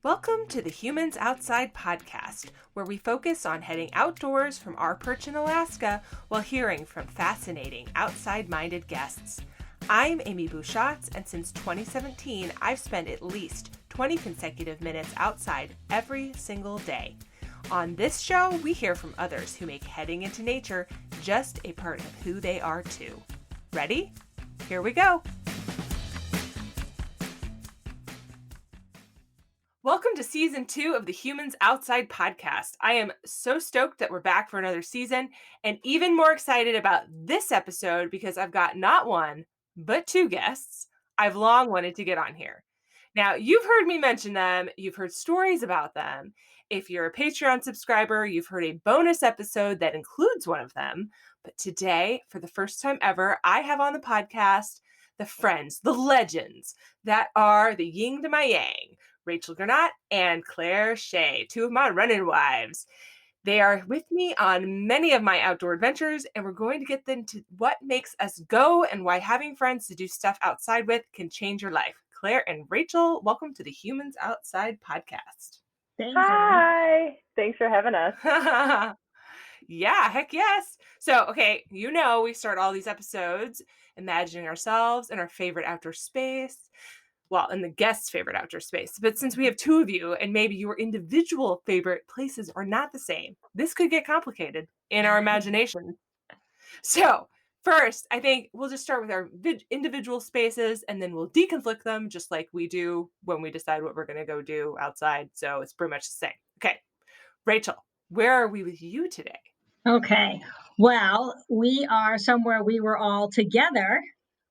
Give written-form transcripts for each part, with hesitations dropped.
Welcome to the Humans Outside podcast, where we focus on heading outdoors from our perch in Alaska while hearing from fascinating outside-minded guests. I'm Amy Bouchatz, and since 2017, I've spent at least 20 consecutive minutes outside every single day. On this show, we hear from others who make heading into nature just a part of who they are too. Ready? Here we go. Welcome to Season 2 of the Humans Outside podcast. I am so stoked that we're back for another season, and even more excited about this episode because I've got not one, but two guests I've long wanted to get on here. Now, you've heard me mention them, you've heard stories about them. If you're a Patreon subscriber, you've heard a bonus episode that includes one of them. But today, for the first time ever, I have on the podcast the friends, the legends that are the yin to my yang, Rachel Gernat and Clare Shae, two of my running wives. They are with me on many of my outdoor adventures, and we're going to get into what makes us go and why having friends to do stuff outside with can change your life. Clare and Rachel, welcome to the Humans Outside podcast. Thanks. Hi. Thanks for having us. Yeah, heck yes. So, okay, we start all these episodes imagining ourselves in our favorite outdoor space. Well, in the guest's favorite outdoor space. But since we have two of you and maybe your individual favorite places are not the same, this could get complicated in our imagination. So first, I think we'll just start with our individual spaces and then we'll deconflict them just like we do when we decide what we're going to go do outside. So it's pretty much the same. Okay, Rachel, where are we with you today? Okay, well, we are somewhere we were all together,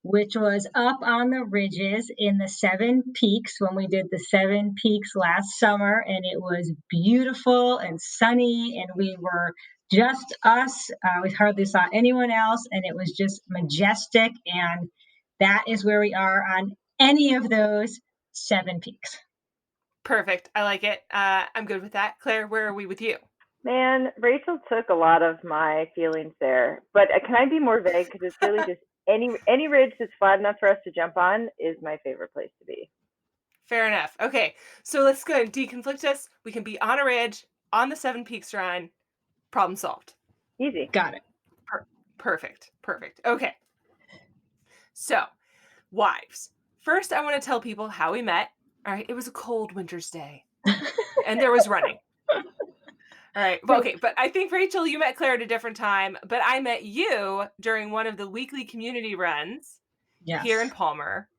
which was up on the ridges in the Seven Peaks when we did the Seven Peaks last summer, and it was beautiful and sunny, and we were just us. We hardly saw anyone else, and it was just majestic, and that is where we are on any of those Seven Peaks. Perfect. I like it. I'm good with that. Clare, where are we with you? Man, Rachel took a lot of my feelings there, but can I be more vague? Because it's really just any ridge that's flat enough for us to jump on is my favorite place to be. Fair enough. Okay, so let's go and deconflict us. We can be on a ridge, on the Seven Peaks run. Problem solved. Easy. Got it. Perfect. Okay. So, wives. First, I want to tell people how we met. All right, it was a cold winter's day, and there was running. All right. Well, okay. But I think, Rachel, you met Clare at a different time, but I met you during one of the weekly community runs here in Palmer,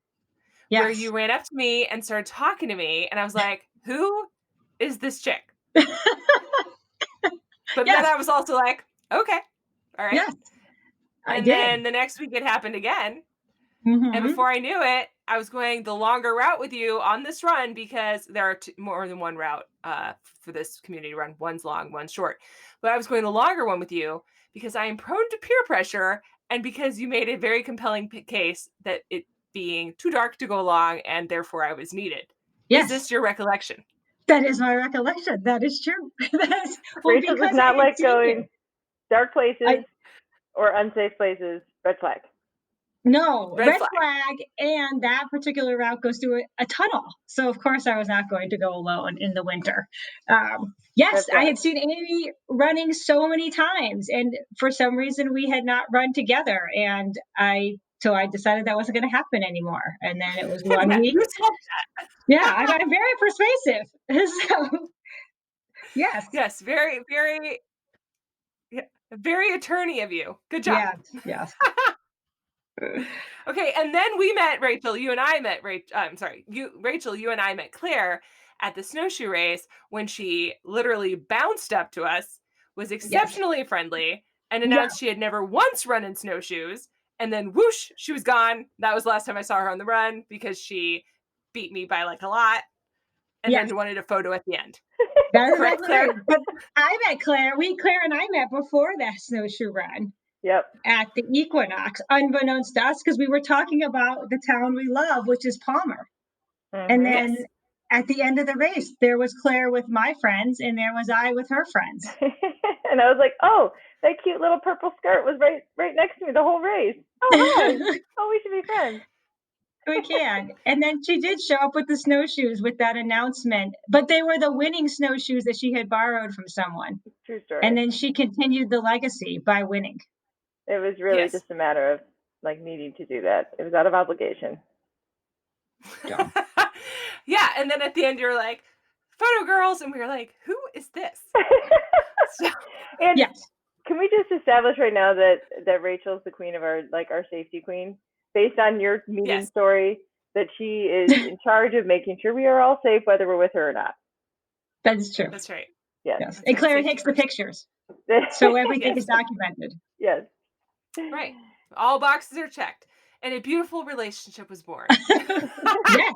where you ran up to me and started talking to me. And I was like, who is this chick? But then I was also like, okay. All right. Yes, and then the next week it happened again. Mm-hmm. And before I knew it, I was going the longer route with you on this run because there are more than one route for this community run. One's long, one's short. But I was going the longer one with you because I am prone to peer pressure and because you made a very compelling case that it being too dark to go along and therefore I was needed. Yes. Is this your recollection? That is my recollection. That is true. Rachel does not like going dark places or unsafe places. Red flag. No, red flag, and that particular route goes through a tunnel. So, of course, I was not going to go alone in the winter. Yes, I had seen Amy running so many times, and for some reason, we had not run together. And so I decided that wasn't going to happen anymore. And then it was 1 week. Yeah, I got very persuasive. So, yes. Yes, very, very, very attorney of you. Good job. Yes. Okay, and then we met Rachel. You and I met Rachel. You and I met Clare at the snowshoe race when she literally bounced up to us, was exceptionally friendly, and announced she had never once run in snowshoes. And then whoosh, she was gone. That was the last time I saw her on the run because she beat me by like a lot, and then wanted a photo at the end. That's correct, Clare. But I met Clare. Clare and I met before that snowshoe run. Yep. At the equinox, unbeknownst to us, because we were talking about the town we love, which is Palmer. Mm-hmm. And then at the end of the race, there was Clare with my friends, and there was I with her friends. And I was like, oh, that cute little purple skirt was right next to me the whole race. Oh, hi. Oh, we should be friends. We can. And then she did show up with the snowshoes with that announcement, but they were the winning snowshoes that she had borrowed from someone. True And story. then she continued the legacy by winning. It was really Yes. just a matter of like needing to do that. It was out of obligation. Yeah. Yeah, and then at the end you're like, photo girls, and we were like, who is this? So, And Yes. can we just establish right now that Rachel's the queen of our safety queen, based on your meeting yes. story, that she is in charge of making sure we are all safe whether we're with her or not. That is true. That's right. Yes. Yes. That's And right. Claire Safety takes the first. pictures. So everything Yes. is documented. Yes. Right. All boxes are checked. And a beautiful relationship was born. Yes.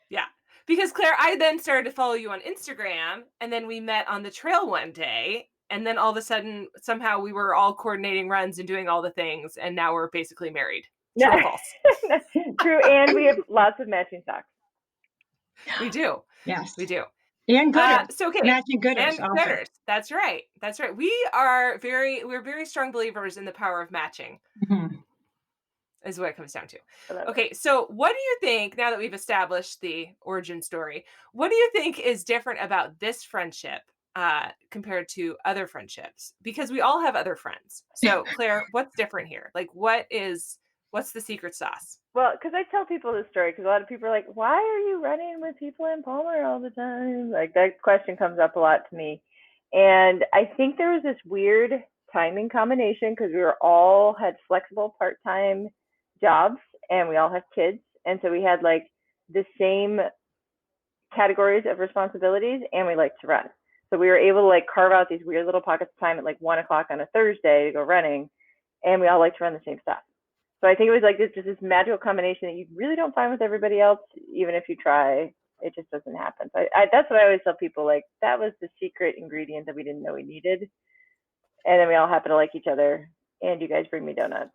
Yeah. Because Claire, I then started to follow you on Instagram, and then we met on the trail one day, and then all of a sudden, somehow we were all coordinating runs and doing all the things, and now we're basically married. True or false? True, and we have lots of matching socks. We do. Yes. We do. And gooders. So okay. Matching gooders. And Also. gooders. That's right. That's right. We're very strong believers in the power of matching. Mhm. Is what it comes down to. I love Okay, so what do you think, now that we've established the origin story, what do you think is different about this friendship compared to other friendships? Because we all have other friends. So Claire, what's different here? Like what's the secret sauce? Well, because I tell people this story, because a lot of people are like, why are you running with people in Palmer all the time? Like, that question comes up a lot to me. And I think there was this weird timing combination because we were all had flexible part-time jobs and we all have kids. And so we had like the same categories of responsibilities and we like to run. So we were able to like carve out these weird little pockets of time at like 1 o'clock on a Thursday to go running. And we all like to run the same stuff. So I think it was like this magical combination that you really don't find with everybody else, even if you try. It just doesn't happen. So that's what I always tell people. Like, that was the secret ingredient that we didn't know we needed, and then we all happen to like each other. And you guys bring me donuts.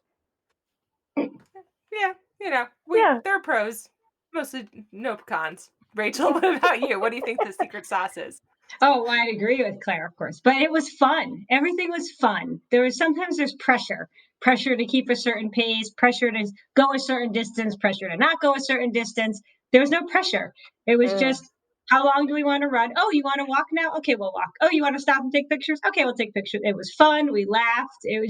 Yeah, Yeah. there are pros, mostly no cons. Rachel, what about you? What do you think the secret sauce is? Oh, I agree with Claire, of course, but it was fun. Everything was fun. Sometimes there's pressure to keep a certain pace, pressure to go a certain distance, pressure to not go a certain distance. There was no pressure. It was just, how long do we want to run? Oh, you want to walk now? Okay, we'll walk. Oh, you want to stop and take pictures? Okay, we'll take pictures. It was fun. We laughed. It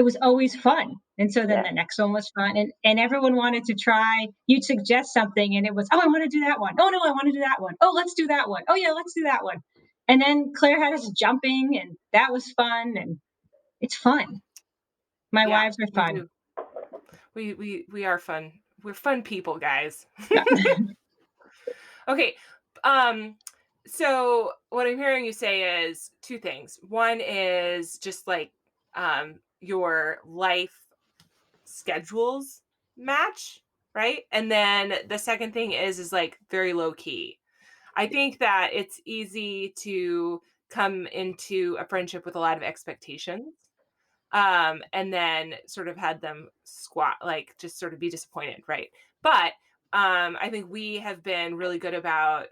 was always fun. And so then the next one was fun. And everyone wanted to try. You'd suggest something and it was, oh, I want to do that one. Oh, no, I want to do that one. Oh, let's do that one. Oh, yeah, let's do that one. And then Claire had us jumping and that was fun. And it's fun. My wives are fun. We are fun. We're fun people, guys. Yeah. Okay. So what I'm hearing you say is two things. One is just like your life schedules match, right? And then the second thing is like very low key. I think that it's easy to come into a friendship with a lot of expectations. And then sort of had them like just sort of be disappointed, right? But I think we have been really good about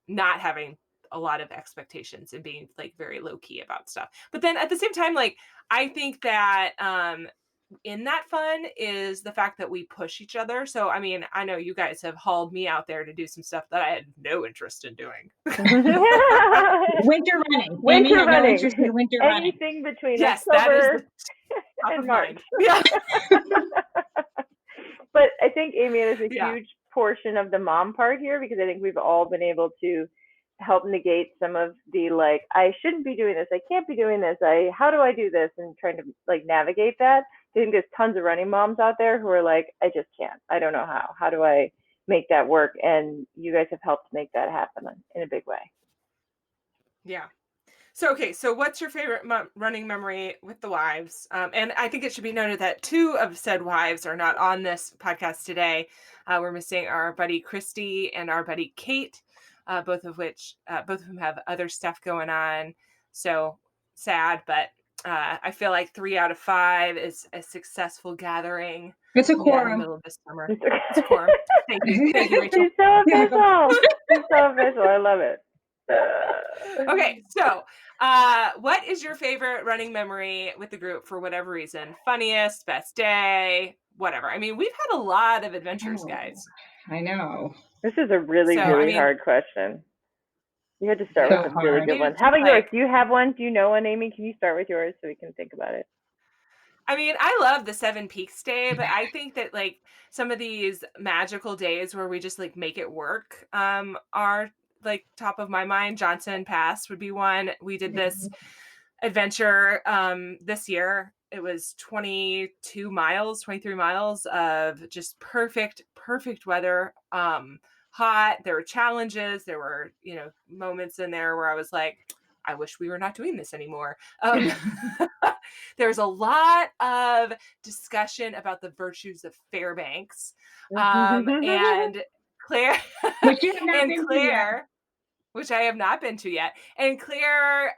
not having a lot of expectations and being like very low key about stuff. But then at the same time, like I think that in that fun is the fact that we push each other. So I mean, I know you guys have hauled me out there to do some stuff that I had no interest in doing. Winter running. Amy had no interest in winter running. Anything between Yes, October top and of March. mind. Yeah. But I think Amy is a Yeah. huge portion of the mom part here, because I think we've all been able to help negate some of the like, I shouldn't be doing this, I can't be doing this, how do I do this, and trying to like navigate that. I think there's tons of running moms out there who are like, I just can't, I don't know how do I make that work, and you guys have helped make that happen in a big way. Yeah. So, okay. So what's your favorite running memory with the wives? And I think it should be noted that two of said wives are not on this podcast today. We're missing our buddy Christy and our buddy Kate, both of whom have other stuff going on. So sad, but I feel like 3 out of 5 is a successful gathering. It's a in the quorum. middle of this summer. It's a quorum. Thank you, Rachel. She's so official. She's so official. I love it. Okay, so what is your favorite running memory with the group for whatever reason? Funniest, best day, whatever. I mean, we've had a lot of adventures, Oh, guys. I know. This is a really, So, I really mean, hard question. You had to start with yeah. So a really hard. good Maybe one. it's How just about yours? like, Do you have one? Do you know one, Amy? Can you start with yours so we can think about it? I mean, I love the Seven Peaks Day, but I think that like some of these magical days where we just like make it work are like top of my mind. Johnson Pass would be one. We did this adventure this year. It was 22 miles, 23 miles of just perfect weather. Hot. There were challenges. There were, moments in there where I was like, I wish we were not doing this anymore. There's a lot of discussion about the virtues of Fairbanks. And Claire Which you have not and been to yet. Claire, which I have not been to yet. And Claire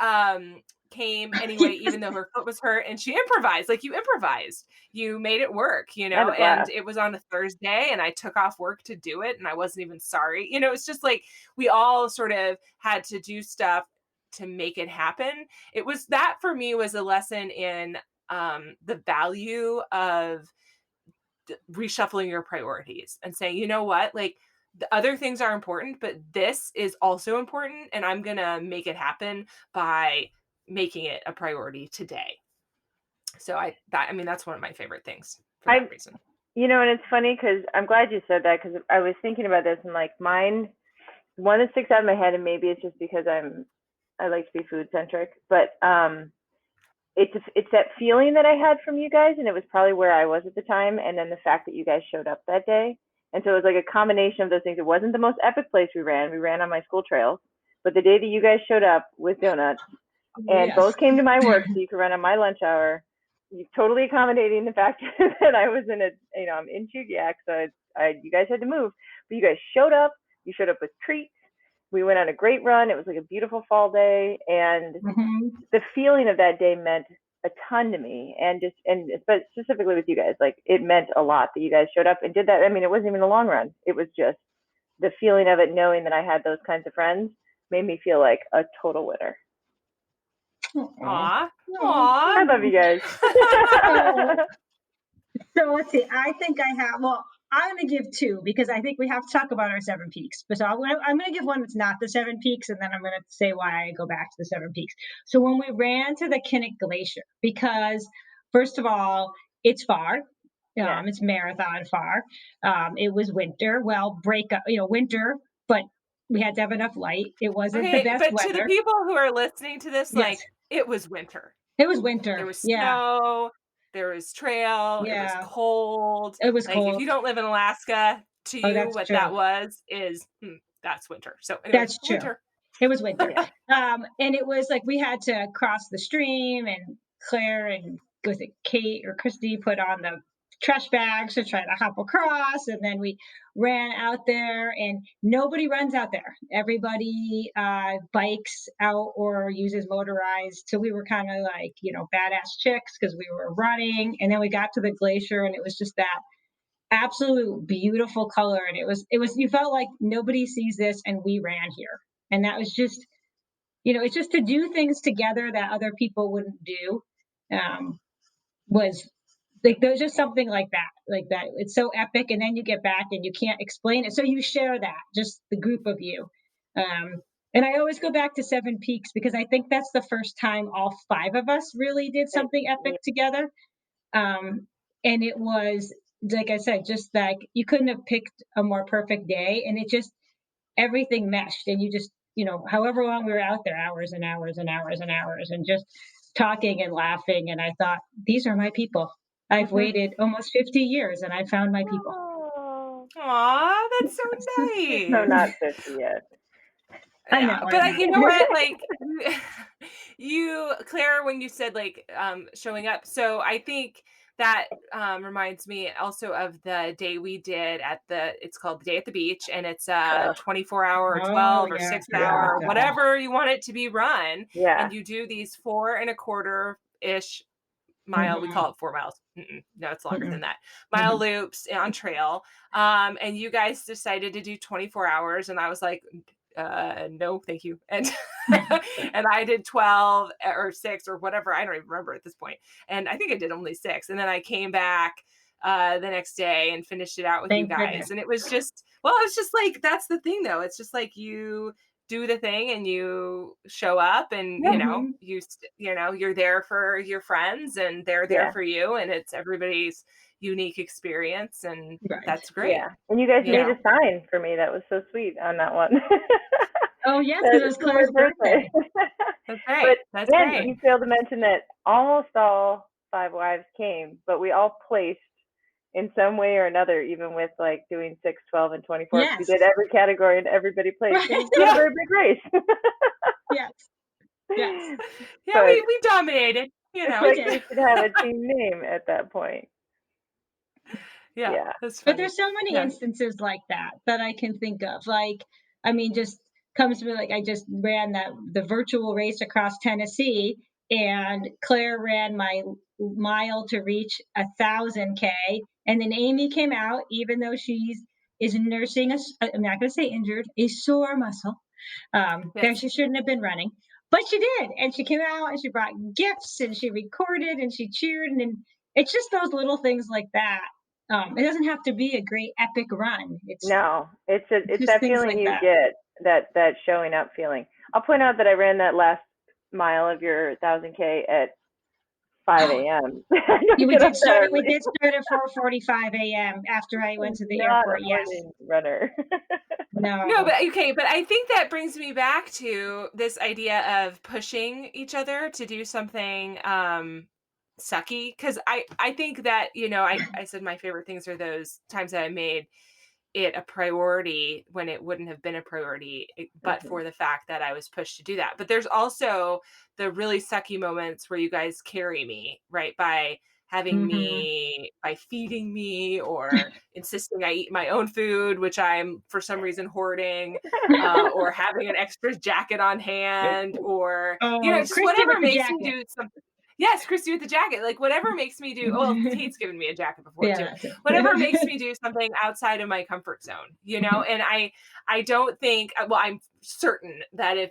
came anyway, even though her foot was hurt, and she improvised. Like you improvised, you made it work, I had a and blast. it was on a Thursday, and I took off work to do it, and I wasn't even sorry. It's just like we all sort of had to do stuff to make it happen. It was that for me was a lesson in the value of reshuffling your priorities and saying, you know what, like the other things are important, but this is also important. And I'm going to make it happen by making it a priority today. So that's one of my favorite things for that I, reason. and it's funny because I'm glad you said that because I was thinking about this and like mine, one that sticks out in my head, and maybe it's just because I like to be food centric, but it's that feeling that I had from you guys, and it was probably where I was at the time, and then the fact that you guys showed up that day, and so it was like a combination of those things. It wasn't the most epic place we ran. We ran on my school trails, but the day that you guys showed up with donuts, and Yes. both came to my work so you could run on my lunch hour, you totally accommodating the fact that I was I'm in Chugiak, so you guys had to move, but you guys showed up. You showed up with treats. We went on a great run. It was like a beautiful fall day, and Mhm. the feeling of that day meant a ton to me, but specifically with you guys, like it meant a lot that you guys showed up and did that. I mean, it wasn't even a long run. It was just the feeling of it, knowing that I had those kinds of friends, made me feel like a total winner. Aw. Aw. No. I love you guys. Oh. So let's see. I think I have. Well, I'm going to give two because I think we have to talk about our seven peaks. But so I'm going to give one that's not the seven peaks, and then I'm going to say why I go back to the seven peaks. So when we ran to the Kinnick Glacier, because first of all, it's far. Yeah. It's marathon far. It was winter. Well, winter, but we had to have enough light. It wasn't the Okay, best but to the weather. people who are listening to this, Yes, like it was winter. it was There winter. was Yeah, snow, there was trail, it was yeah, cold. it was Like if cold. you don't live in Alaska, to Oh, you that's what true. that was is that's winter. So anyway, That's true. winter. It was winter. Yeah. And it was like we had to cross the stream, and Claire and was it Kate or Christy put on the trash bags to try to hop across. And then we ran out there, and nobody runs out there. Everybody bikes out or uses motorized. So we were kind of like, badass chicks because we were running. And then we got to the glacier, and it was just that absolute beautiful color, and it was you felt like nobody sees this and we ran here, and that was just, it's just to do things together that other people wouldn't do. Was like there's just something like that it's so epic, and then you get back and you can't explain it, so you share that, just the group of you. And I always go back to Seven Peaks because I think that's the first time all five of us really did something epic together. um, and it was, like I said, just like you couldn't have picked a more perfect day, and it just everything meshed, and you just, however long we were out there, hours and hours and hours and hours, and just talking and laughing. And I thought, these are my people. I've waited almost 50 years, and I found my people. Oh, Aw, that's so no, nice. not 50 yet. I know, Yeah, I but you know know. what? Like you, Claire, when you said like showing up, so I think that reminds me also of the day we did it's called the day at the beach, and it's a Uh, 24-hour or Oh 12 or yeah, I 6 forgot yeah, hour about or that one. whatever you want it to be run, yeah. and you do these 4.25-ish mile, we Hmm. call it 4 miles. No, it's longer Hmm. than that. Mile Hmm. loops on trail. And you guys decided to do 24 hours, and I was like, no, thank you. And and I did 12 or 6 or whatever. I don't even remember at this point. And I think I did only 6. And then I came back the next day and finished it out with you Thank guys. goodness. And it was just, well, it's just like, that's the thing though. It's just like you do the thing and you show up and, Yep. Hmm. you're there for your friends and they're there Yeah. for you. And it's everybody's unique experience. And Right. that's great, Yeah. And you guys you made Yeah. a know? sign for me. That was so sweet on that one. Oh, yes, because That it was for my Claire's birthday. birthday. That's But great. That's again, great. you failed to mention that almost all five wives came, but we all placed in some way or another, even with like doing 6, 12, and 24, because we Yes. did every category and everybody placed. Right. So it was not a Yeah. very big race. Yes. Yes. Yeah. But We dominated, you it's know? We like did. we should have a team name at that point. Yeah. Yeah. That's But funny. there's so many Yeah. instances like that that I can think of. Like, I mean, just comes to me like I just ran the virtual race across Tennessee, and Claire ran my mile to reach 1,000 K, and then Amy came out, even though she's is nursing I'm not going to say injured, a sore muscle. That Yes. she shouldn't have been running, but she did, and she came out and she brought gifts and she recorded and she cheered, and it's just those little things like that. It doesn't have to be a great epic run. No, It's it's just that things feeling like you that. get, that showing up feeling. I'll point out that I ran that last mile of your 1,000K at 5 a.m. I Yeah, don't get up that we early. did start at 4:45 a.m. after I went I'm to the not a airport. Yes. morning runner. No, No. but okay, but I think that brings me back to this idea of pushing each other to do something sucky, cuz I think that, I said my favorite things are those times that I made it a priority when it wouldn't have been a priority, but Mhm. for the fact that I was pushed to do that. But there's also the really sucky moments where you guys carry me, right? Hmm. By feeding me or insisting I eat my own food, which I'm for some reason hoarding, or having an extra jacket on hand, or, Oh, just Christy with whatever the makes me jacket. do something. Yes, Christy with the jacket. Like whatever makes me do. Well, Tate's given me a jacket before Yeah, too. that's Whatever makes it. me do something outside of my comfort zone, And I don't think. Well, I'm certain that if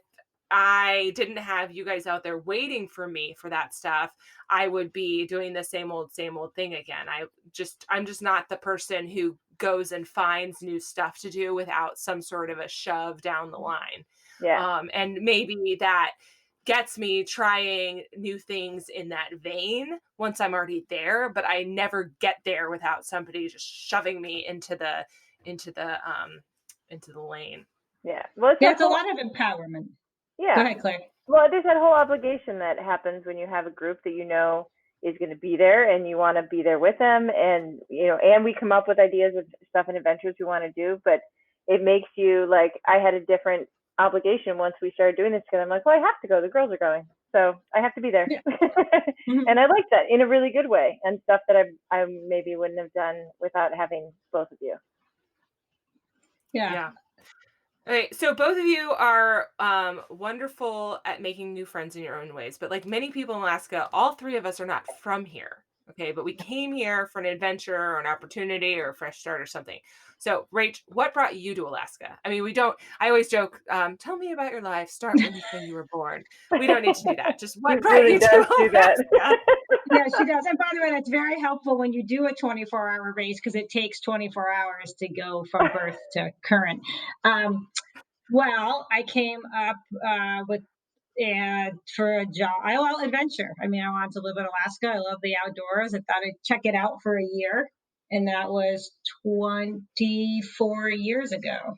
I didn't have you guys out there waiting for me for that stuff, I would be doing the same old thing again. I'm just not the person who goes and finds new stuff to do without some sort of a shove down the line. Yeah. And maybe that gets me trying new things in that vein once I'm already there, but I never get there without somebody just shoving me into the um into the lane. Yeah. Well, it's Yeah, that it's a whole, lot of empowerment. Go yeah. ahead, Claire. Well, there's that whole obligation that happens when you have a group that is going to be there and you want to be there with them, and and we come up with ideas of stuff and adventures we want to do, but it makes you like, I had a different obligation once we started doing this because I'm like, well, I have to go. The girls are going, so I have to be there. Yeah. Hmm. And I like that in a really good way, and stuff that I maybe wouldn't have done without having both of you. Yeah. Yeah. Okay, so both of you are wonderful at making new friends in your own ways, but like many people in Alaska, all three of us are not from here. Okay, but we came here for an adventure or an opportunity or a fresh start or something. So, Rach, what brought you to Alaska? I mean, we don't. I always joke. Tell me about your life. Start when you were born. We don't need to do that. Just She what brought really you does to do that. Alaska? Yeah, she does. And by the way, that's very helpful when you do a 24-hour race because it takes 24 hours to go from birth to current. Um, well, I came up with and for a job, adventure. I mean, I wanted to live in Alaska. I love the outdoors. I thought I'd check it out for a year, and that was 24 years ago.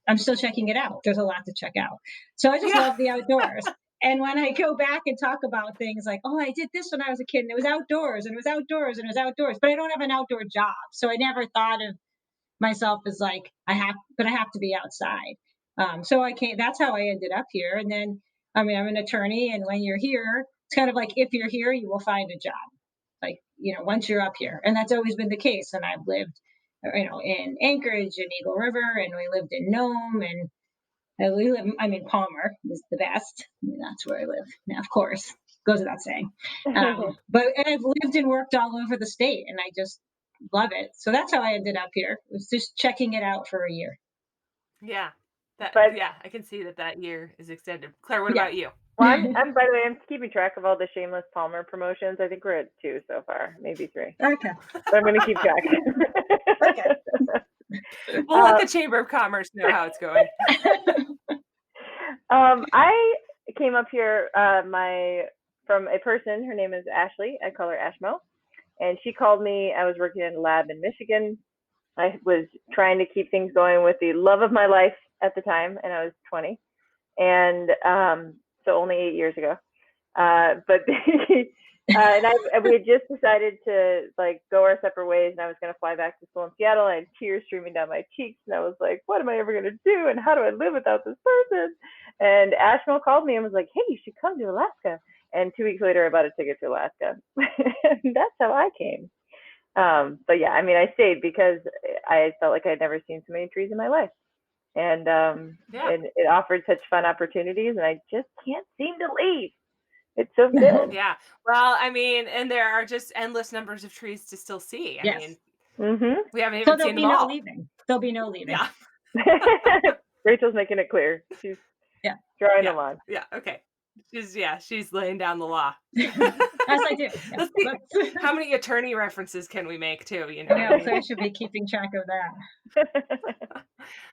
I'm still checking it out. There's a lot to check out. So I just Yeah. love the outdoors. And when I go back and talk about things like, oh, I did this when I was a kid, and it was outdoors, and it was outdoors, and it was outdoors, but I don't have an outdoor job, so I never thought of myself as like I have to be outside. So I can't. That's how I ended up here. And then, I mean, I'm an attorney, and when you're here, it's kind of like if you're here, you will find a job. Like once you're up here, and that's always been the case. And I've lived, in Anchorage and Eagle River, and we lived in Nome, and we live. I mean, Palmer is the best. I mean, that's where I live. Now, of course, goes without saying. But and I've lived and worked all over the state, and I just love it. So that's how I ended up here. It was just checking it out for a year. Yeah. But Yeah, I can see that year is extended. Claire, what Yeah. about you? Well, I'm by the way, I'm keeping track of all the shameless Palmer promotions. I think we're at 2 so far, maybe 3. Okay. But I'm going to keep track. Okay. We'll let the Chamber of Commerce know how it's going. I came up here from a person. Her name is Ashley. I call her Ashmo. And she called me. I was working in a lab in Michigan. I was trying to keep things going with the love of my life at the time, and I was 20. And so only 8 years ago. But we had just decided to like go our separate ways, and I was going to fly back to school in Seattle. And I had tears streaming down my cheeks, and I was like, "What am I ever going to do? And how do I live without this person?" And Ashmole called me and was like, "Hey, you should come to Alaska." And 2 weeks later, I bought a ticket to Alaska. And that's how I came. But yeah, I mean, I stayed because I felt like I'd never seen so many trees in my life. And it offered such fun opportunities, and I just can't seem to leave. It's so good. Yeah. Well, I mean, and there are just endless numbers of trees to still see. I Yes. mean, we haven't So even there'll seen be them no all. leaving. There'll be no leaving. Yeah. Rachel's making it clear. She's drawing them on. Yeah. Okay. She's laying down the law. As I do. Yeah. Let's see, how many attorney references can we make too? You know. Yeah, so I should be keeping track of that.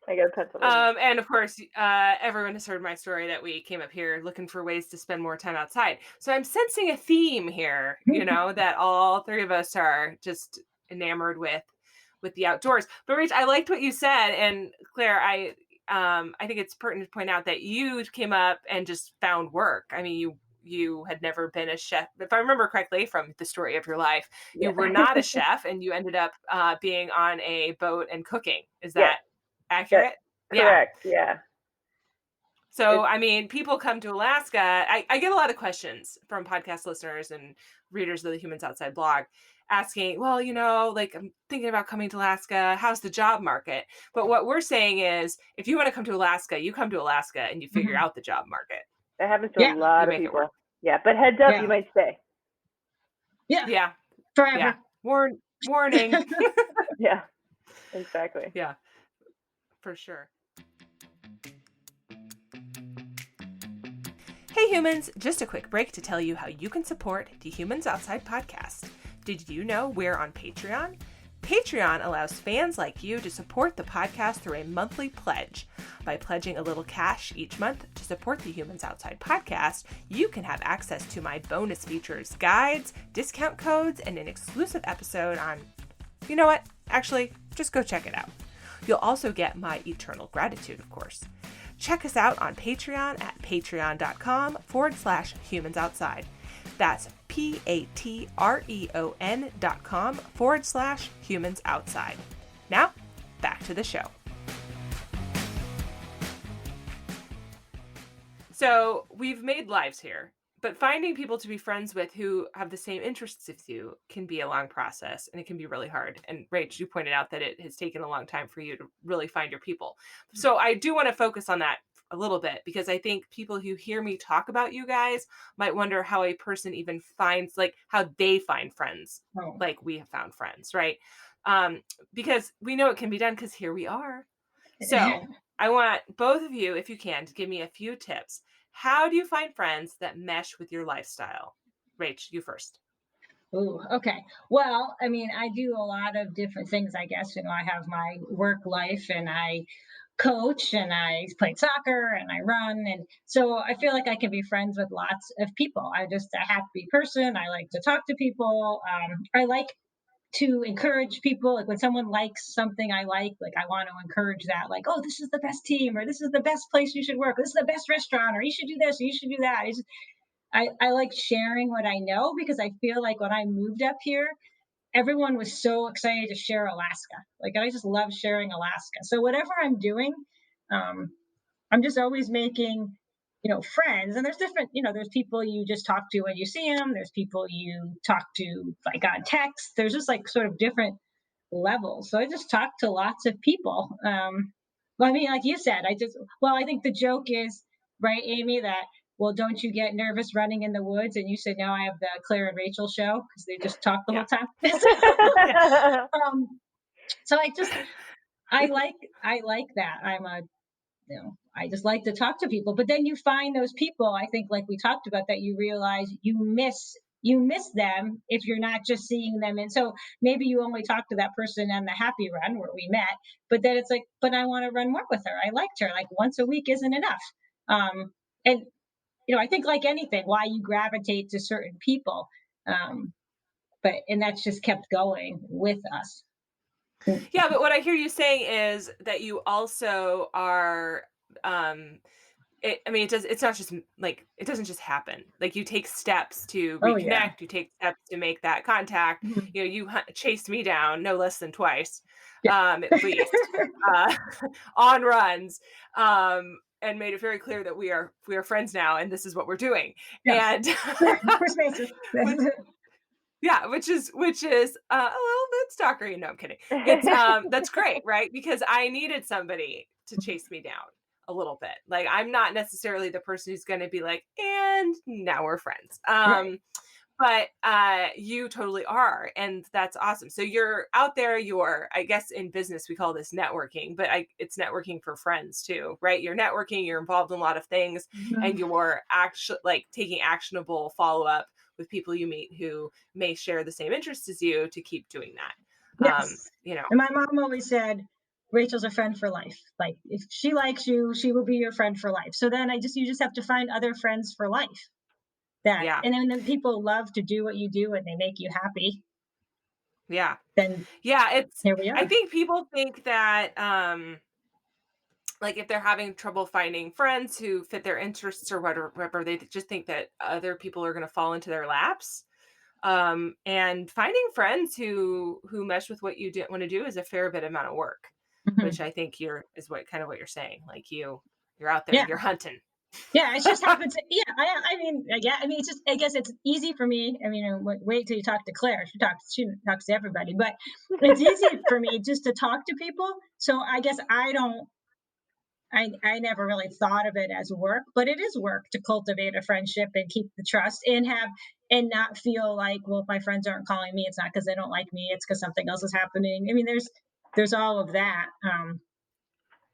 I got a pencil. And of course, everyone has heard my story that we came up here looking for ways to spend more time outside. So I'm sensing a theme here, that all 3 of us are just enamored with the outdoors. But Rach, I liked what you said, and Claire, I think it's pertinent to point out that you came up and just found work. I mean, you had never been a chef, if I remember correctly from the story of your life. You were not a chef, and you ended up being on a boat and cooking. Is that accurate? Correct. Yeah. So, I mean, people come to Alaska. I get a lot of questions from podcast listeners and readers of the Humans Outside blog asking, well, like, I'm thinking about coming to Alaska. How's the job market? But what we're saying is, if you want to come to Alaska, you come to Alaska and you figure out the job market. That happens to a lot of people. Yeah, but heads up, you might stay. Yeah. Forever. Yeah. Warning. Yeah, exactly. Yeah, for sure. Hey humans, just a quick break to tell you how you can support the Humans Outside podcast. Did you know we're on Patreon? Patreon allows fans like you to support the podcast through a monthly pledge. By pledging a little cash each month to support the Humans Outside podcast, you can have access to my bonus features, guides, discount codes, and an exclusive episode on... You know what? Actually, just go check it out. You'll also get my eternal gratitude, of course. Check us out on Patreon at patreon.com/humansoutside. That's patreon.com/humansoutside. Now, back to the show. So we've made lives here, but finding people to be friends with who have the same interests as you can be a long process, and it can be really hard. And Rach, you pointed out that it has taken a long time for you to really find your people. So I do want to focus on that a little bit, because I think people who hear me talk about you guys might wonder how a person even finds, like, how they find friends, like we have found friends, right? Because we know it can be done, because here we are. So I want both of you, if you can, to give me a few tips. How do you find friends that mesh with your lifestyle? Rach, you first. Ooh, okay. Well, I mean, I do a lot of different things, I guess. I have my work life, and I coach, and I play soccer, and I run. And so I feel like I can be friends with lots of people. I'm just a happy person. I like to talk to people. I like to encourage people. Like when someone likes something I like I want to encourage that. Like, oh, this is the best team, or this is the best place you should work. This is the best restaurant, or you should do this, or you should do that. I like sharing what I know, because I feel like when I moved up here, everyone was so excited to share Alaska. Like, I just love sharing Alaska. So whatever I'm doing, I'm just always making, friends. And there's different, there's people you just talk to when you see them. There's people you talk to like on text. There's just like sort of different levels. So I just talk to lots of people. Well, I mean, like you said, I think the joke is, right, Amy, that, well, don't you get nervous running in the woods? And you said, no, I have the Claire and Rachel show, because they just talk the whole time. So I like that. I'm a I just like to talk to people. But then you find those people, I think, like we talked about, that you realize you miss them if you're not just seeing them. And so maybe you only talk to that person on the happy run where we met, but then it's like, but I want to run more with her. I liked her. Like once a week isn't enough. And I think like anything, why you gravitate to certain people. Um, and that's just kept going with us. Yeah, but what I hear you saying is that you also are, um, I mean, it's not just like, it doesn't just happen. Like you take steps to Oh yeah. reconnect, you take steps to make that contact. Mhm. You chased me down no less than twice, Yeah. at least, uh, on runs, and made it very clear that we are friends now, and this is what we're doing. Yes. And We're spaces. which yeah, which is a little bit stalkery. No, I'm kidding. It's That's great, right? Because I needed somebody to chase me down a little bit. Like I'm not necessarily the person who's going to be like, and now we're friends. Right. But you totally are, and that's awesome. So you're out there. You're, I guess, in business we call this networking, but it's networking for friends too, right? You're networking. You're involved in a lot of things, and Mhm. you're actually like taking actionable follow up with people you meet who may share the same interests as you to keep doing that. Yes. You know, And my mom always said, Rachel's a friend for life. Like if she likes you, she will be your friend for life. So then you just have to find other friends for life. yeah, And then people love to do what you do and they make you happy. yeah, Then yeah. here we I are. think people think that, like if they're having trouble finding friends who fit their interests or whatever, they just think that other people are going to fall into their laps. And finding friends who mesh with what you want to do is a fair bit amount of work, which Mhm. I think is what kind of what you're saying. Like you're out there, Yeah. you're hunting. Yeah, it just happens. Yeah, I mean, it's just. I guess it's easy for me. I mean, wait till you talk to Claire. She talks to everybody, but it's easy for me just to talk to people. So I guess I don't. I never really thought of it as work, but it is work to cultivate a friendship and keep the trust and not feel like, well, if my friends aren't calling me, it's not because they don't like me. It's because something else is happening. I mean, there's all of that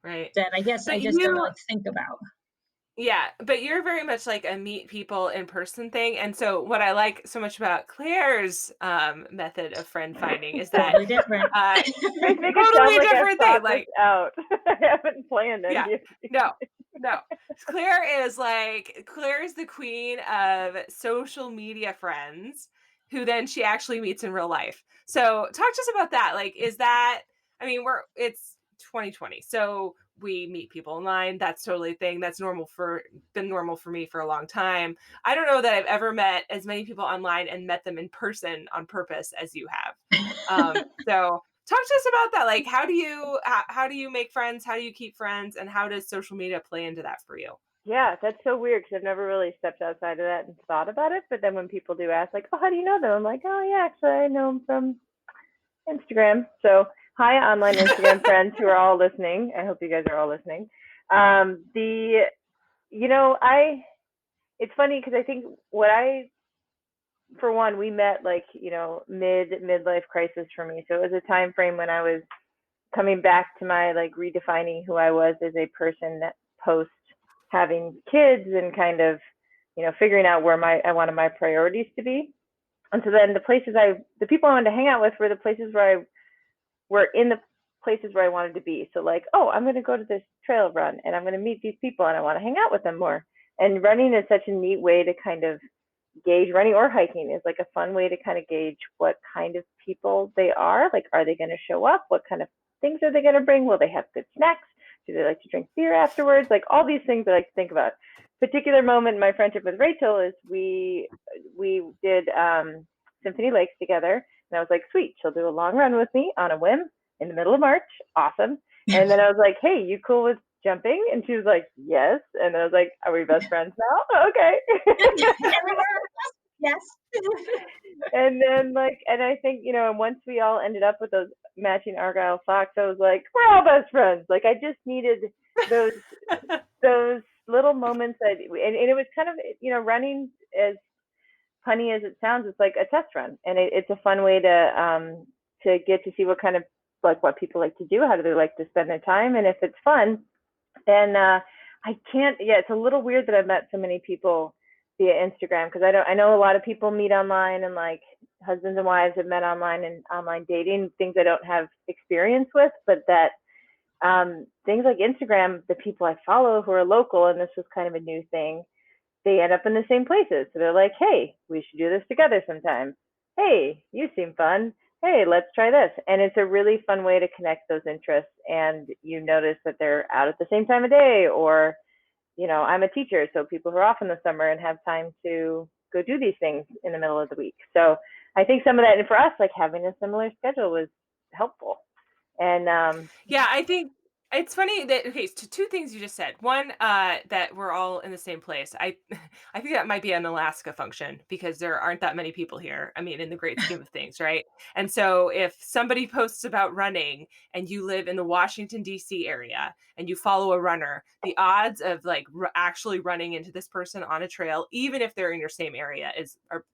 Right. that I guess I But just don't you really think about. Yeah, but you're very much like a meet people in person thing. And so what I like so much about Claire's method of friend finding is that Totally different. uh You guys make it sound totally like I've different thing. thought this Like, out. I haven't planned yeah, any of these. no, no. Claire is the queen of social media friends who then she actually meets in real life. So talk to us about that. Like, is that, I mean, it's 2020. So we meet people online. That's totally a thing. That's been normal for me for a long time. I don't know that I've ever met as many people online and met them in person on purpose as you have. So talk to us about that. Like, how do you make friends? How do you keep friends? And how does social media play into that for you? Yeah, that's so weird because I've never really stepped outside of that and thought about it. But then when people do ask, like, "Oh, how do you know them?" I'm like, "Oh, yeah, actually, I know them from Instagram." So, hi, online Instagram friends who are all listening. I hope you guys are all listening. The you know, I It's funny because I think for one, we met like midlife crisis for me. So it was a time frame when I was coming back to my like redefining who I was as a person post having kids and kind of figuring out where I wanted my priorities to be. And so then the people I wanted to hang out with were the places where I were in the places where I wanted to be. So like, oh, I'm going to go to this trail run and I'm going to meet these people and I want to hang out with them more. And running is such a neat way to kind of gauge. Running or hiking is like a fun way to kind of gauge what kind of people they are. Like, are they going to show up? What kind of things are they going to bring? Will they have good snacks? Do they like to drink beer afterwards? Like all these things I like to think about. Particular moment in my friendship with Rachel is we did Symphony Lakes together, and I was like, sweet, she'll do a long run with me on a whim in the middle of March. Awesome. And then I was like, hey, you cool with jumping? And she was like, yes. And I was like, are we best friends now? Okay. Yes. And then and I think, and once we all ended up with those matching Argyle socks, I was like, we're all best friends. Like I just needed those those little moments and it was kind of, running, as punny as it sounds, it's like a test run. And it's a fun way to get to see what kind of, like, what people like to do, how do they like to spend their time. And if it's fun, And I can't. Yeah, it's a little weird that I've met so many people via Instagram, because I know a lot of people meet online, and like husbands and wives have met online and online dating, things I don't have experience with, but that things like Instagram, the people I follow who are local, and this was kind of a new thing, they end up in the same places. So they're like, hey, we should do this together sometime. Hey, you seem fun. Hey, let's try this. And it's a really fun way to connect those interests. And you notice that they're out at the same time of day, or, I'm a teacher, so people who are off in the summer and have time to go do these things in the middle of the week. So I think some of that, and for us, like having a similar schedule was helpful. And Yeah, I think it's funny that okay, so two things you just said. One, that we're all in the same place. I think that might be an Alaska function because there aren't that many people here. I mean, in the great scheme of things, right? And so if somebody posts about running and you live in the Washington D.C. area and you follow a runner, the odds of like actually running into this person on a trail, even if they're in your same area, are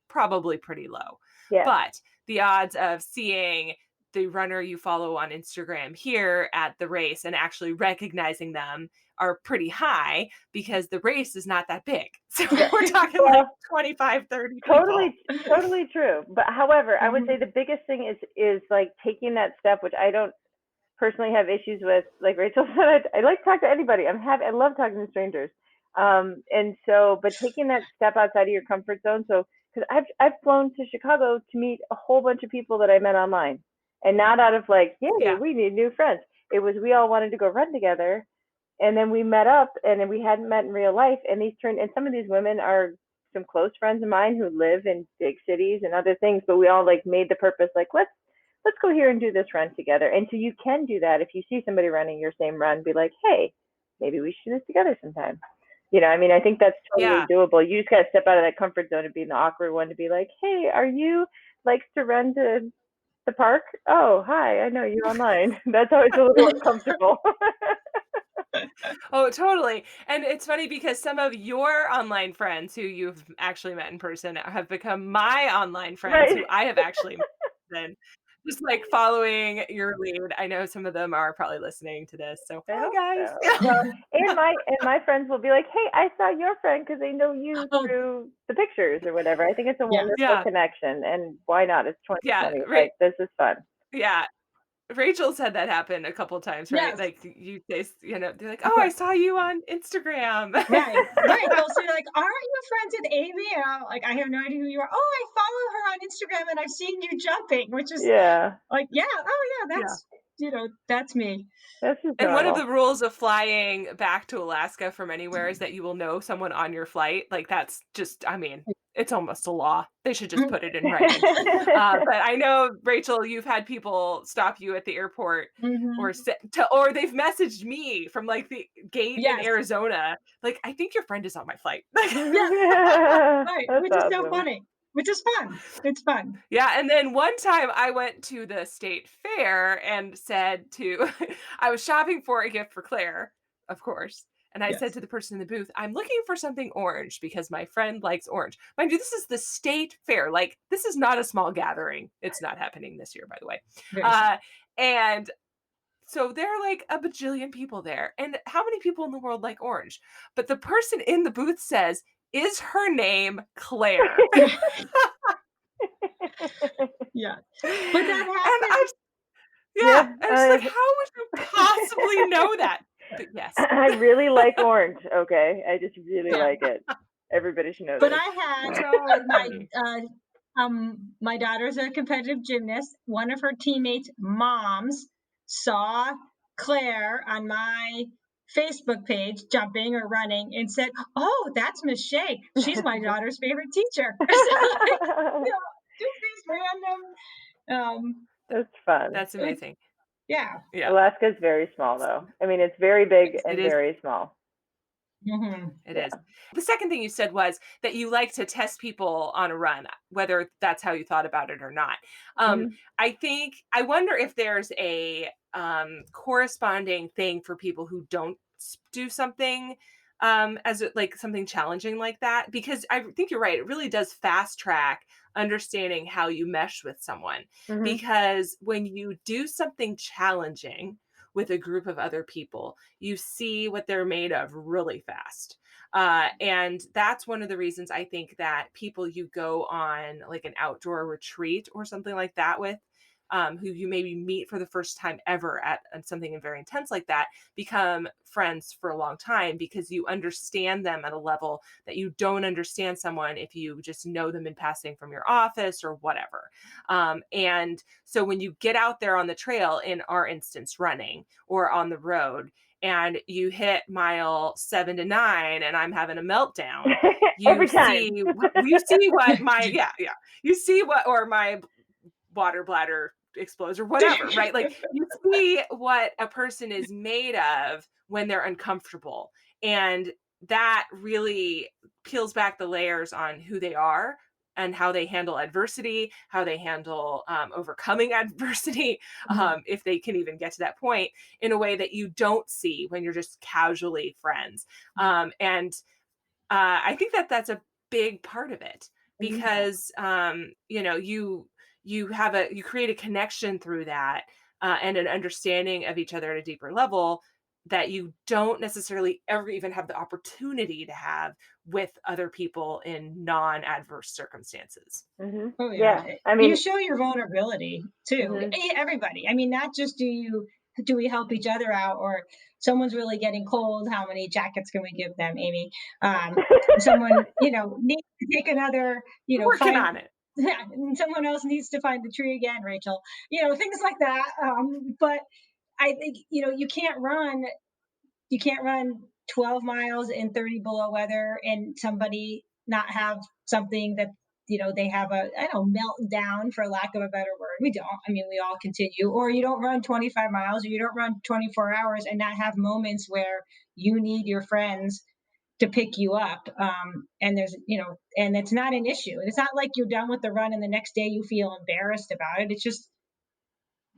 probably pretty low. yeah, But the odds of seeing the runner you follow on Instagram here at the race and actually recognizing them are pretty high because the race is not that big. So yeah. we're talking like Well, 25, 30 people. totally true. But however, I would say Mhm. the biggest thing is like taking that step, which I don't personally have issues with. Like Rachel said, I like to talk to anybody. I love talking to strangers. And so, but taking that step outside of your comfort zone. So, because I've flown to Chicago to meet a whole bunch of people that I met online, and not out of like, yay, Yeah. we need new friends. It was we all wanted to go run together, and then we met up, and then we hadn't met in real life. And some of these women are some close friends of mine who live in big cities and other things. But we all like made the purpose like, let's go here and do this run together. And so you can do that if you see somebody running your same run, be like, hey, maybe we should do this together sometime. I mean, I think that's totally Yeah. doable. You just got to step out of that comfort zone and be the awkward one to be like, hey, are you likes to run to the park? Oh, hi, I know you online. That's always a little uncomfortable. Oh, totally. And it's funny because some of your online friends who you've actually met in person have become my online friends Right. who I have actually met in. Just like following your lead. I know some of them are probably listening to this. So, I hi hope so. guys. Well, and my friends will be like, "Hey, I saw your friend because they know you Oh, through the pictures or whatever." I think it's a yes. wonderful Yeah. connection, and why not? It's Yeah. 2020. Right. Like this is fun. Yeah. Rachel's had that happen a couple times, right? Yes. Like they're like, "Oh, I saw you on Instagram." Right, right. They'll say like, "Aren't you friends with Amy?" And I'm like, "I have no idea who you are." "Oh, I follow her on Instagram, and I've seen you jumping," which is Yeah, like, "Yeah, oh yeah, Yeah. that's me." that's just And one of normal. the rules of flying back to Alaska from anywhere is that you will know someone on your flight. Like that's just, I mean, it's almost a law. They should just put it in writing. But I know, Rachel, you've had people stop you at the airport Mhm. or they've messaged me from like the gate in Yes. Arizona. Like, I think your friend is on my flight. Yes. Yeah, Right, that's which is so awesome. funny, which is fun. It's fun. Yeah, and then one time I went to the state fair and said to I was shopping for a gift for Claire, of course. And I said Yes. to the person in the booth, "I'm looking for something orange because my friend likes orange." Mind you, this is the state fair. Like, this is not a small gathering. It's not happening this year, by the way. Very small. Uh, and so there are like a bajillion people there. And how many people in the world like orange? But the person in the booth says, "Is her name Claire?" Yeah, yeah. But that And happens. yeah, Yeah, I'm just like, "How would you possibly know that?" But yes. I really like orange. Okay, I just really Yeah. like it. Everybody should know But this. I had So my funny. my daughter's a competitive gymnast. One of her teammates' moms saw Claire on my Facebook page jumping or running and said, "Oh, that's Miss Shea. She's my daughter's favorite teacher." So like, you know, just these random That's fun. That's it's amazing. yeah. Yeah. Alaska is very small, though. I mean, it's very big It and is very small. Mhm. it is. Yeah. The second thing you said was that you like to test people on a run, whether that's how you thought about it or not. Um, Hmm. I wonder if there's a, corresponding thing for people who don't do something, like, something challenging like that, because I think you're right, it really does fast track understanding how you mesh with someone, Hmm. because when you do something challenging, with a group of other people. You see what they're made of really fast. And that's one of the reasons I think that people you go on like an outdoor retreat or something like that with, who you maybe meet for the first time ever at something very intense like that, become friends for a long time because you understand them at a level that you don't understand someone if you just know them in passing from your office or whatever. And so when you get out there on the trail, in our instance, running or on the road, and you hit mile 7 to 9 and I'm having a meltdown, Every time. you see what my you see what, or my water bladder explodes or whatever, right? Like you see what a person is made of when they're uncomfortable. And that really peels back the layers on who they are and how they handle adversity, how they handle overcoming adversity, if they can even get to that point, in a way that you don't see when you're just casually friends. And I think that that's a big part of it because, you know, you create a connection through that, and an understanding of each other at a deeper level that you don't necessarily ever even have the opportunity to have with other people in non-adverse circumstances. Mm-hmm. Oh Yeah. yeah. I You mean, show your vulnerability too. mm-hmm. Everybody. I mean, not just do we help each other out, or someone's really getting cold, how many jackets can we give them, Amy? Someone, needs to take another, Working find on it. yeah, and someone else needs to find the tree again, Rachel. Things like that. But I think, you can't run 12 miles in 30 below weather and somebody not have something that they have a, I don't know, meltdown, for lack of a better word. We don't. I mean, we all continue. Or you don't run 25 miles, or you don't run 24 hours and not have moments where you need your friends to pick you up. And and it's not an issue. It's not like you're done with the run and the next day you feel embarrassed about it. It just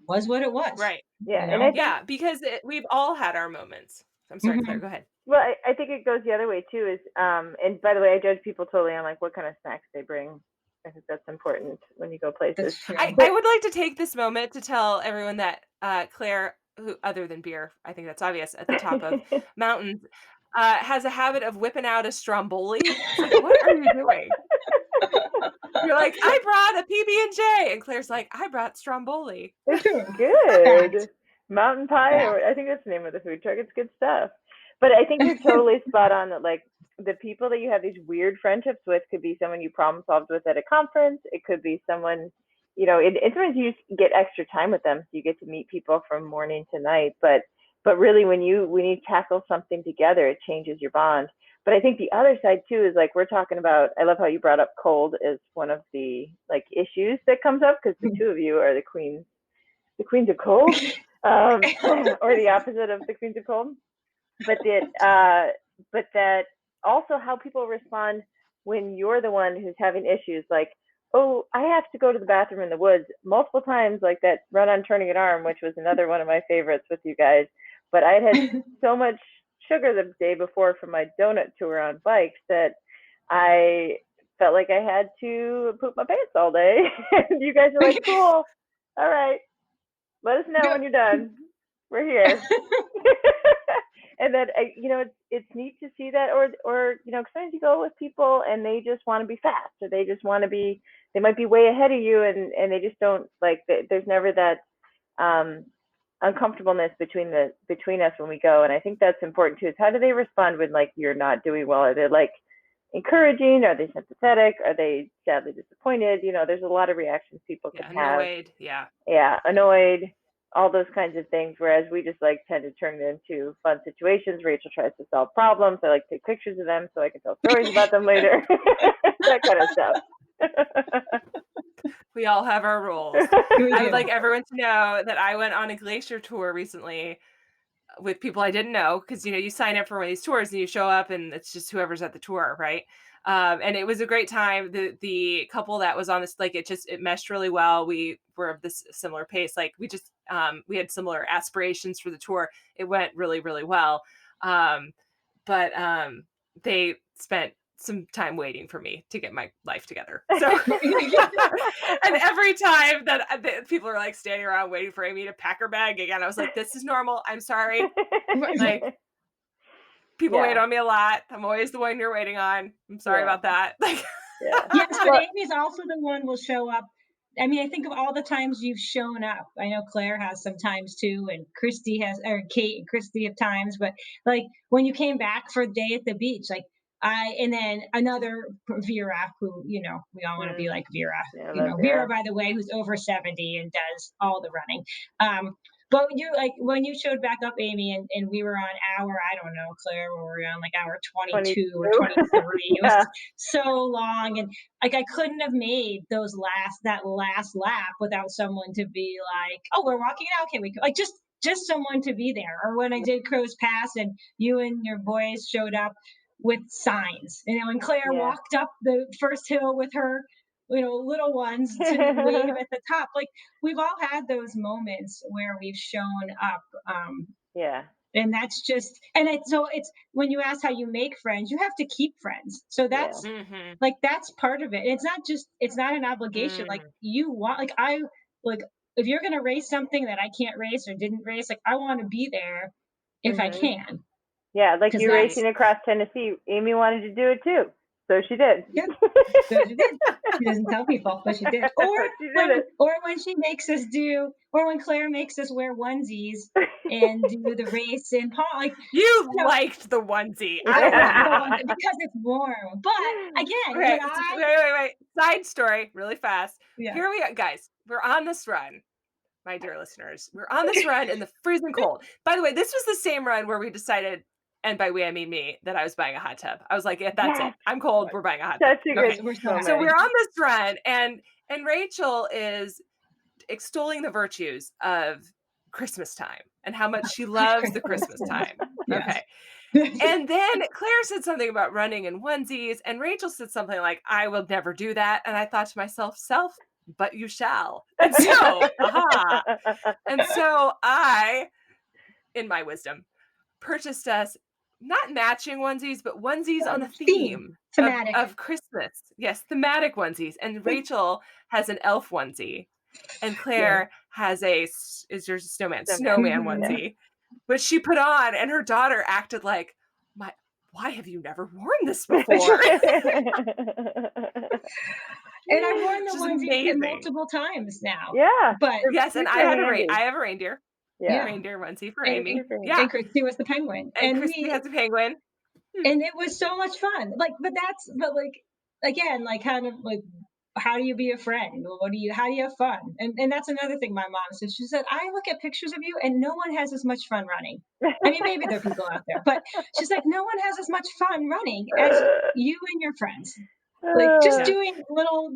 was what it was, Right. Yeah. you And I know? think, Yeah, because we've all had our moments. I'm sorry, Claire, Hmm. go ahead. well, I think it goes the other way too. Is and by the way, I judge people totally on like what kind of snacks they bring. I think that's important when you go places. That's true. I But would like to take this moment to tell everyone that Claire, who other than beer, I think that's obvious, at the top of mountains, has a habit of whipping out a Stromboli. It's like, what are you doing? You're like, I brought a PB&J, and Claire's like, I brought Stromboli. it's True. Fact. good. Mountain pie, Fact. or I think that's the name of the food truck. It's good stuff. But I think you're totally spot on that like the people that you have these weird friendships with could be someone you problem solved with at a conference. It could be someone, and sometimes you just get extra time with them, so you get to meet people from morning to night. But really, when you tackle something together, it changes your bond. But I think the other side too is like we're talking about. I love how you brought up cold as one of the like issues that comes up because the two of you are the queens of cold, or the opposite of the queens of cold. But that also how people respond when you're the one who's having issues. Like, oh, I have to go to the bathroom in the woods multiple times, like that run on turning an arm, which was another one of my favorites with you guys. But I had so much sugar the day before from my donut tour on bikes that I felt like I had to poop my pants all day. And you guys are like, cool, all right, let us know when Good. you're done. We're here. And then it's neat to see that, or sometimes you go with people and they just want to be fast, or they just want to be, they might be way ahead of you, and they just don't like. There's never that um, uncomfortableness between us when we go, and I think that's important too. Is how do they respond when like you're not doing well? Are they like encouraging? Are they sympathetic? Are they sadly disappointed? There's a lot of reactions people can Yeah, have. annoyed. Yeah. Yeah, annoyed, all those kinds of things. Whereas we just like tend to turn it into fun situations. Rachel tries to solve problems. I like to take pictures of them so I can tell stories about them later. That kind of stuff. We all have our roles. We I would do. like everyone to know that I went on a glacier tour recently with people I didn't know, because you sign up for one of these tours and you show up and it's just whoever's at the tour, right? And it was a great time. The couple that was on this, like, it meshed really well. We were of this similar pace, like we had similar aspirations for the tour. It went really, really well. But they spent some time waiting for me to get my life together. So, and every time that people are like standing around waiting for Amy to pack her bag again, I was like, this is normal. I'm sorry. Like, people wait on me a lot. I'm always the one you're waiting on. I'm sorry about that. Like, Yes, but Amy's also the one will show up. I mean, I think of all the times you've shown up. I know Claire has some times too, and Christy has, or Kate and Christy have times. But like when you came back for a day at the beach, like and then another Vera, who we all want to be like Vera. Vera, by the way, who's over 70 and does all the running. But you like when you showed back up, Amy, and we were on I don't know, Claire, we were on like hour 22 or 23. It was so long, and like I couldn't have made that last lap without someone to be like, oh, we're walking now, okay, we like just someone to be there. Or when I did Crow's Pass and you and your boys showed up with signs, and Claire walked up the first hill with her little ones to wave at the top. Like we've all had those moments where we've shown up. And that's just, so it's when you ask how you make friends, you have to keep friends. So that's like, that's part of it. It's not an obligation. Like you want, like if you're going to race something that I can't race or didn't race, like I want to be there if I can. Yeah. Like you racing across Tennessee, Amy wanted to do it too. So she did. Yeah, so she did. She doesn't tell people, but she did. Or when she makes us or when Claire makes us wear onesies and do the race in Paul. Like you liked the onesie. Because it's warm. But again, wait. Side story, really fast. Yeah. Here we are, guys. We're on this run. My dear listeners, we're on this run in the freezing cold. By the way, this was the same run where we decided, and by we I mean me, that I was buying a hot tub. I was like, yeah, that's it. I'm cold. We're buying a hot tub. So we're on this run, and Rachel is extolling the virtues of Christmas time and how much she loves the Christmas time. Okay. And then Claire said something about running in onesies, and Rachel said something like, I will never do that. And I thought to myself, but you shall. And so, And so I, in my wisdom, purchased us not matching onesies, but onesies on the theme of Christmas. Yes, thematic onesies. And Rachel has an elf onesie, and Claire has is yours a snowman onesie, which she put on, and her daughter acted like, why have you never worn this before? And I've worn the onesie multiple times now. Yeah. But yes, and I have a reindeer. Yeah. Reindeer onesie for Amy. Yeah. And Christy was the penguin. And Christy has the penguin. And it was so much fun. Like, but again, like kind of like, how do you be a friend? How do you have fun? And that's another thing my mom said. She said, I look at pictures of you and no one has as much fun running. I mean, maybe there are people out there, but she's like, no one has as much fun running as you and your friends. Like just doing little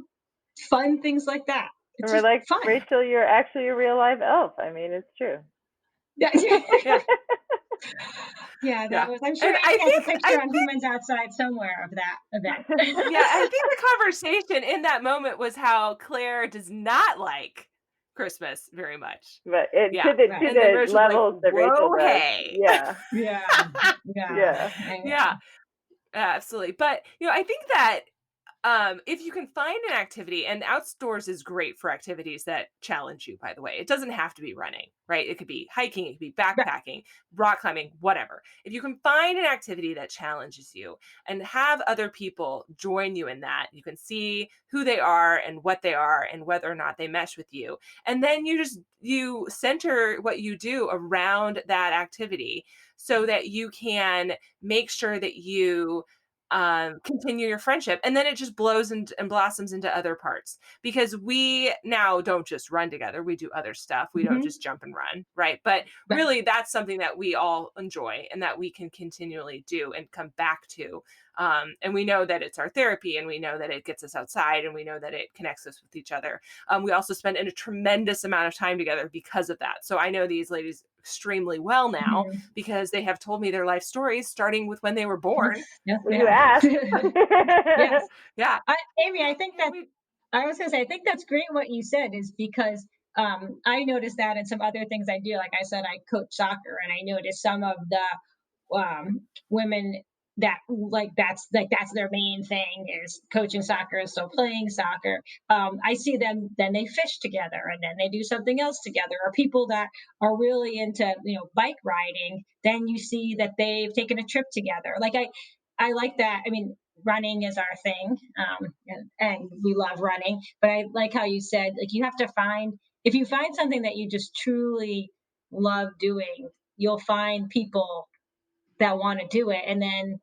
fun things like that. It's we're like, fun. Rachel, you're actually a real live elf. I mean, it's true. Yeah. Yeah, that was. I'm sure I has a picture on Humans Outside somewhere of that event. Yeah, I think the conversation in that moment was how Claire does not like Christmas very much. But to the levels that Rachel does. Hey. Yeah. Absolutely. But I think that if you can find an activity, and outdoors is great for activities that challenge you, by the way. It doesn't have to be running, right? It could be hiking, it could be backpacking, rock climbing, whatever. If you can find an activity that challenges you and have other people join you in that, you can see who they are and what they are and whether or not they mesh with you. And then you center what you do around that activity so that you can make sure that you continue your friendship, and then it just blows and blossoms into other parts, because we now don't just run together, we do other stuff. We don't just jump and run, right? But really that's something that we all enjoy and that we can continually do and come back to, and we know that it's our therapy, and we know that it gets us outside, and we know that it connects us with each other. We also spend a tremendous amount of time together because of that. So I know these ladies extremely well now because they have told me their life stories starting with when they were born. You asked. Yes. Yeah. Amy, I think that I was going to say, I think that's great what you said, is because I noticed that in some other things I do. Like I said, I coach soccer, and I noticed some of the women that's their main thing is coaching soccer, so playing soccer. I see them, then they fish together, and then they do something else together. Or people that are really into bike riding, then you see that they've taken a trip together. I like that. I mean, running is our thing, and we love running. But I like how you said, like, you have to find, if you find something that you just truly love doing, you'll find people that want to do it, and then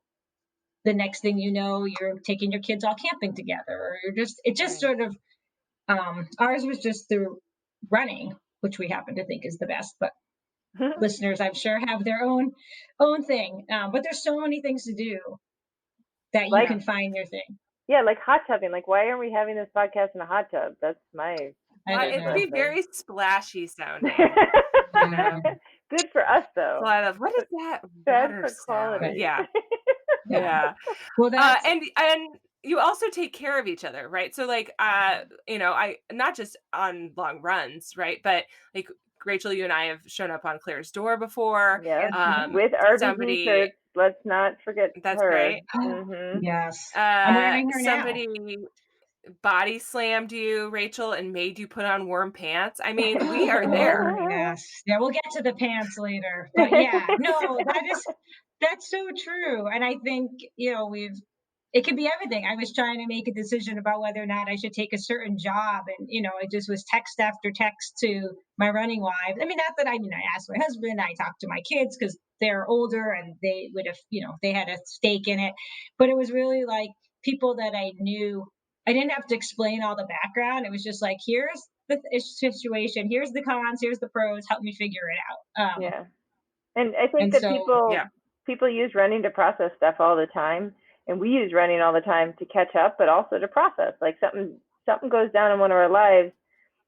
the next thing you know, you're taking your kids all camping together, or it just Right. sort of, ours was just through running, which we happen to think is the best. But listeners, I'm sure, have their own thing. But there's so many things to do that you Like, can find your thing. yeah, like hot tubbing. Like, why aren't we having this podcast in a hot tub? That's my I don't It would know. be thing. very splashy sounding. You know, Good for us, a though. lot of what is that Bad water for sound? quality. Yeah, Yeah. yeah. Well, that's And you also take care of each other, right? So like, I not just on long runs, right? But like Rachel, you and I have shown up on Claire's door before. Yep. yeah. With RBG Somebody, shirts. Let's not forget that's her. right. Mhm. Yes, I'm wearing her now. Somebody body slammed you, Rachel, and made you put on warm pants. I mean, we are Oh there. yes, yeah. We'll get to the pants later, but yeah, no, that's so true. And I think we've it could be everything. I was trying to make a decision about whether or not I should take a certain job, and it just was text after text to my running wives. I mean, not that I asked my husband, I talked to my kids because they're older and they would have, they had a stake in it. But it was really like people that I knew. I didn't have to explain all the background. It was just like, here's the situation, here's the cons, here's the pros. Help me figure it out. Yeah. And I think And that so, people Yeah. people use running to process stuff all the time, and we use running all the time to catch up, but also to process. Like something goes down in one of our lives,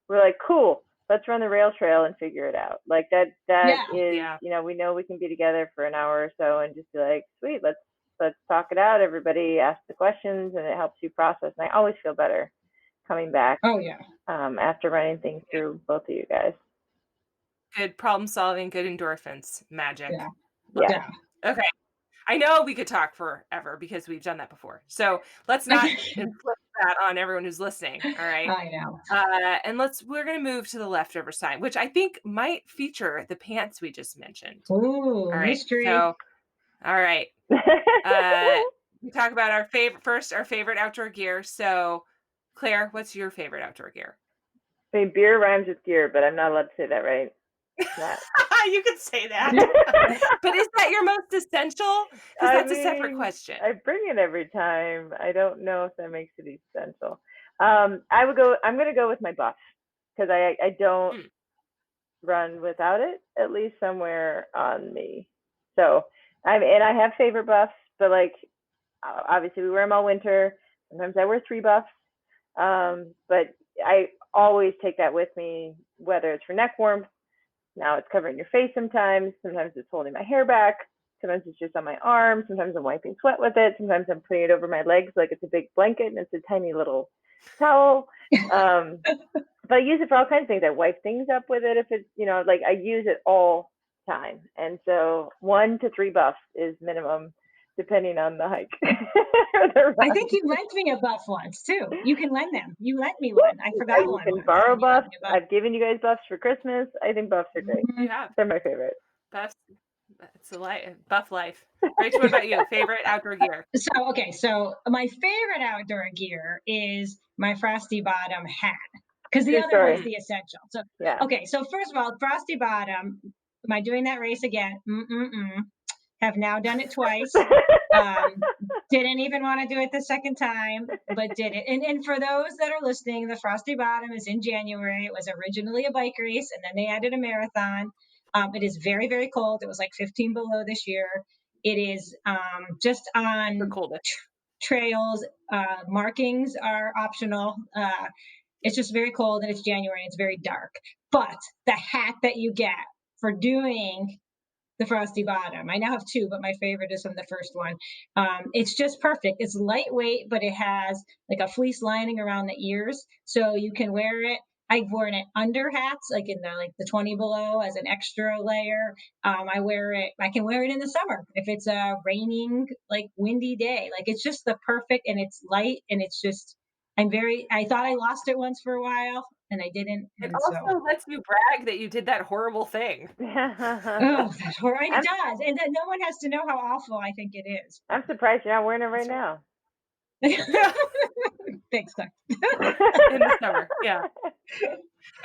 we're like, cool, let's run the rail trail and figure it out. Like that yeah, is, Yeah. we know we can be together for an hour or so and just be like, sweet, let's talk it out. Everybody ask the questions, and it helps you process. And I always feel better coming back oh yeah, after running things through both of you guys. Good problem solving, good endorphins, magic. yeah, Love Yeah. it. yeah. Okay. I know we could talk forever because we've done that before. So let's not inflict that on everyone who's listening. All right. I know. And we're going to move to the leftover side, which I think might feature the pants we just mentioned. Ooh, All right. mystery. So, all right. We talk about our favorite outdoor gear. So, Claire, what's your favorite outdoor gear? I mean, beer rhymes with gear, but I'm not allowed to say that, right? Not. You could say that. But is that your most essential? Because that's a separate question. I bring it every time. I don't know if that makes it essential. I'm gonna go with my buff because I don't Mm. run without it, at least somewhere on me. So and I have favorite buffs, but like obviously we wear them all winter. Sometimes I wear 3 buffs, but I always take that with me, whether it's for neck warmth. Now it's covering your face sometimes. Sometimes it's holding my hair back. Sometimes it's just on my arm. Sometimes I'm wiping sweat with it. Sometimes I'm putting it over my legs like it's a big blanket and it's a tiny little towel. But I use it for all kinds of things. I wipe things up with it if it's, like I use it all the time. And so 1 to 3 buffs is minimum, depending on the hike. I think you lent me a buff once too. You can lend them. You lent me one. I forgot You one can once. borrow And you lent buffs. me a buff. I've given you guys buffs for Christmas. I think buffs are great. You have They're my favorite. buffs. It's a buff life. Rachel, what about you? Favorite outdoor gear? So my favorite outdoor gear is my Frosty Bottom hat, because the True other one's story. the essential. So Yeah. okay, so first of all, Frosty Bottom. Am I doing that race again? Have now done it twice. Didn't even want to do it the second time, but did it. And for those that are listening, the Frosty Bottom is in January. It was originally a bike race, and then they added a marathon. It is very, very cold. It was like 15 below this year. It is just The on coldest. trails. Markings are optional. It's just very cold, and it's January, and it's very dark. But the hat that you get for doing the Frosty Bottom, I now have 2, but my favorite is from the first one. It's just perfect. It's lightweight, but it has like a fleece lining around the ears, so you can wear it. I've worn it under hats, like in the 20 below as an extra layer. I can wear it in the summer if it's a raining, like windy day. Like it's just the perfect, and it's light, and it's just. I thought I lost it once for a while, and I didn't, It and so. also lets you brag that you did that horrible thing. Oh, that's right, it I'm does, and then no one has to know how awful I think it is. I'm surprised you're not wearing it right That's right. now. Yeah, Thanks, Doc. in the summer, yeah.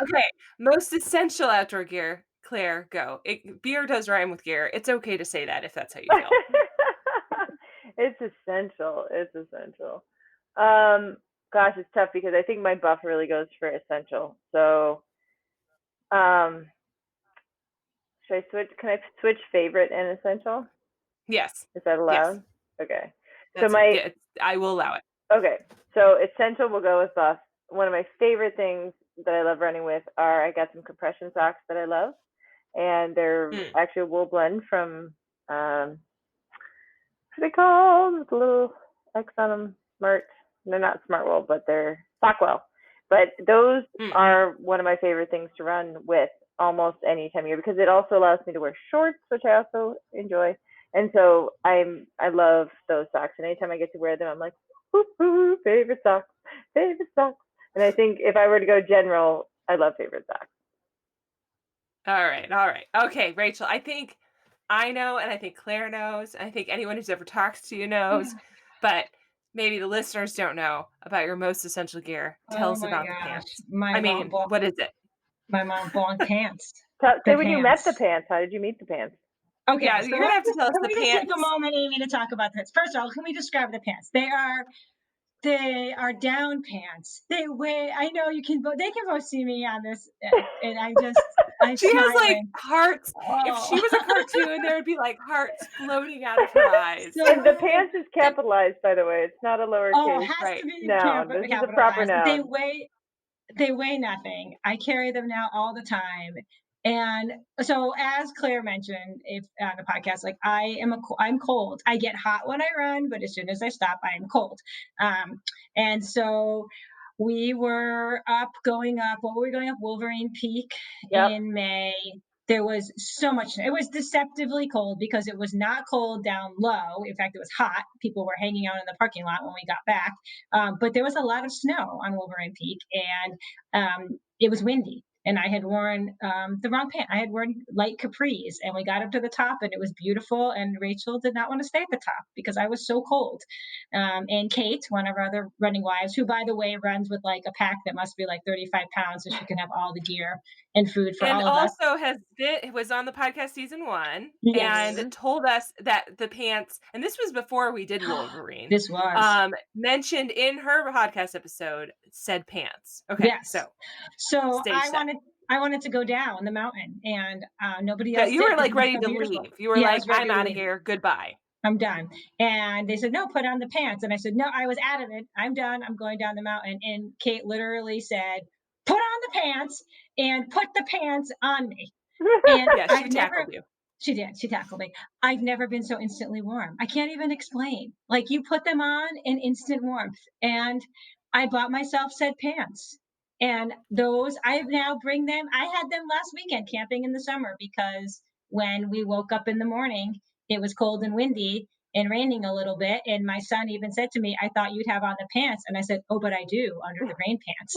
Okay, most essential outdoor gear. Claire, go. Beer does rhyme with gear. It's okay to say that if that's how you feel. It's essential. It's essential. Um, Gosh, it's tough because I think my buff really goes for essential. So, um, should I switch? Can I switch favorite and essential? Yes, Is that yes, allowed? Okay. So yeah, I will allow it. okay. So essential will go with buff. One of my favorite things that I love running with are I got some compression socks that I love, and they're Mm. actually a wool blend from what are they called? With a little X on them. Smart. They're not Smart Wool, but they're Stockwell. But those Mm. are one of my favorite things to run with almost any time of year because it also allows me to wear shorts, which I also enjoy. And so I love those socks. And anytime I get to wear them, I'm like, whoop, whoop, favorite socks, favorite socks. And I think if I were to go general, I love favorite socks. All right, all right. Okay, Rachel, I think I know, and I think Claire knows, and I think anyone who's ever talked to you knows, but maybe the listeners don't know about your most essential gear. Tell Oh us my about the gosh, pants. my I mom mean, bought what is it? my mom bought pants. Say The when you met the pants. pants, how did you meet the pants? Okay, Yeah, so you're gonna have to tell us can the we just take a pants. moment, Amy, to talk about this? First of all, can we describe the pants? They are down pants. They weigh. I know you can. They can both see me on this, and I'm She has like smiling. hearts. If Oh, she was a cartoon, there would be like hearts floating out of her eyes. And the so pants is the capitalized, by the way. It's not a oh, lowercase has to Right. be noun. This is a proper capitalized. noun. They weigh nothing. I carry them now all the time. And so, as Claire mentioned, if on the podcast, like I'm cold. I get hot when I run, but as soon as I stop, I'm cold. And so we were up, going up. What were we going up? Wolverine Peak Yep. in May. There was so much. It was deceptively cold because it was not cold down low. In fact, it was hot. People were hanging out in the parking lot when we got back. But there was a lot of snow on Wolverine Peak, and it was windy. And I had worn the wrong pant. I had worn light capris, and we got up to the top, and it was beautiful. And Rachel did not want to stay at the top because I was so cold. And Kate, one of our other running wives, who by the way runs with like a pack that must be like 35 pounds, so she can have all the gear and food for And all of us. also was on the podcast season 1 Yes, and told us that the pants, and this was before we did Wolverine, this was. mentioned in her podcast episode said pants. Okay, Yes. so So stage set. I wanted to go down the mountain, and nobody Yeah, else you did were because like it was ready so to beautiful. leave. You were Yeah, I like, was I'm ready to out of leave. here. Goodbye. I'm done. And they said, no, put on the pants. And I said, no, I was adamant. I'm done. I'm going down the mountain. And Kate literally said, put on the pants and put the pants on me. And Yeah, she tackled you. she did, she tackled me. I've never been so instantly warm. I can't even explain. Like you put them on in instant warmth. And I bought myself said pants. And those I now bring them. I had them last weekend camping in the summer because when we woke up in the morning, it was cold and windy and raining a little bit. And my son even said to me, I thought you'd have on the pants. And I said, oh, but I do under the rain pants.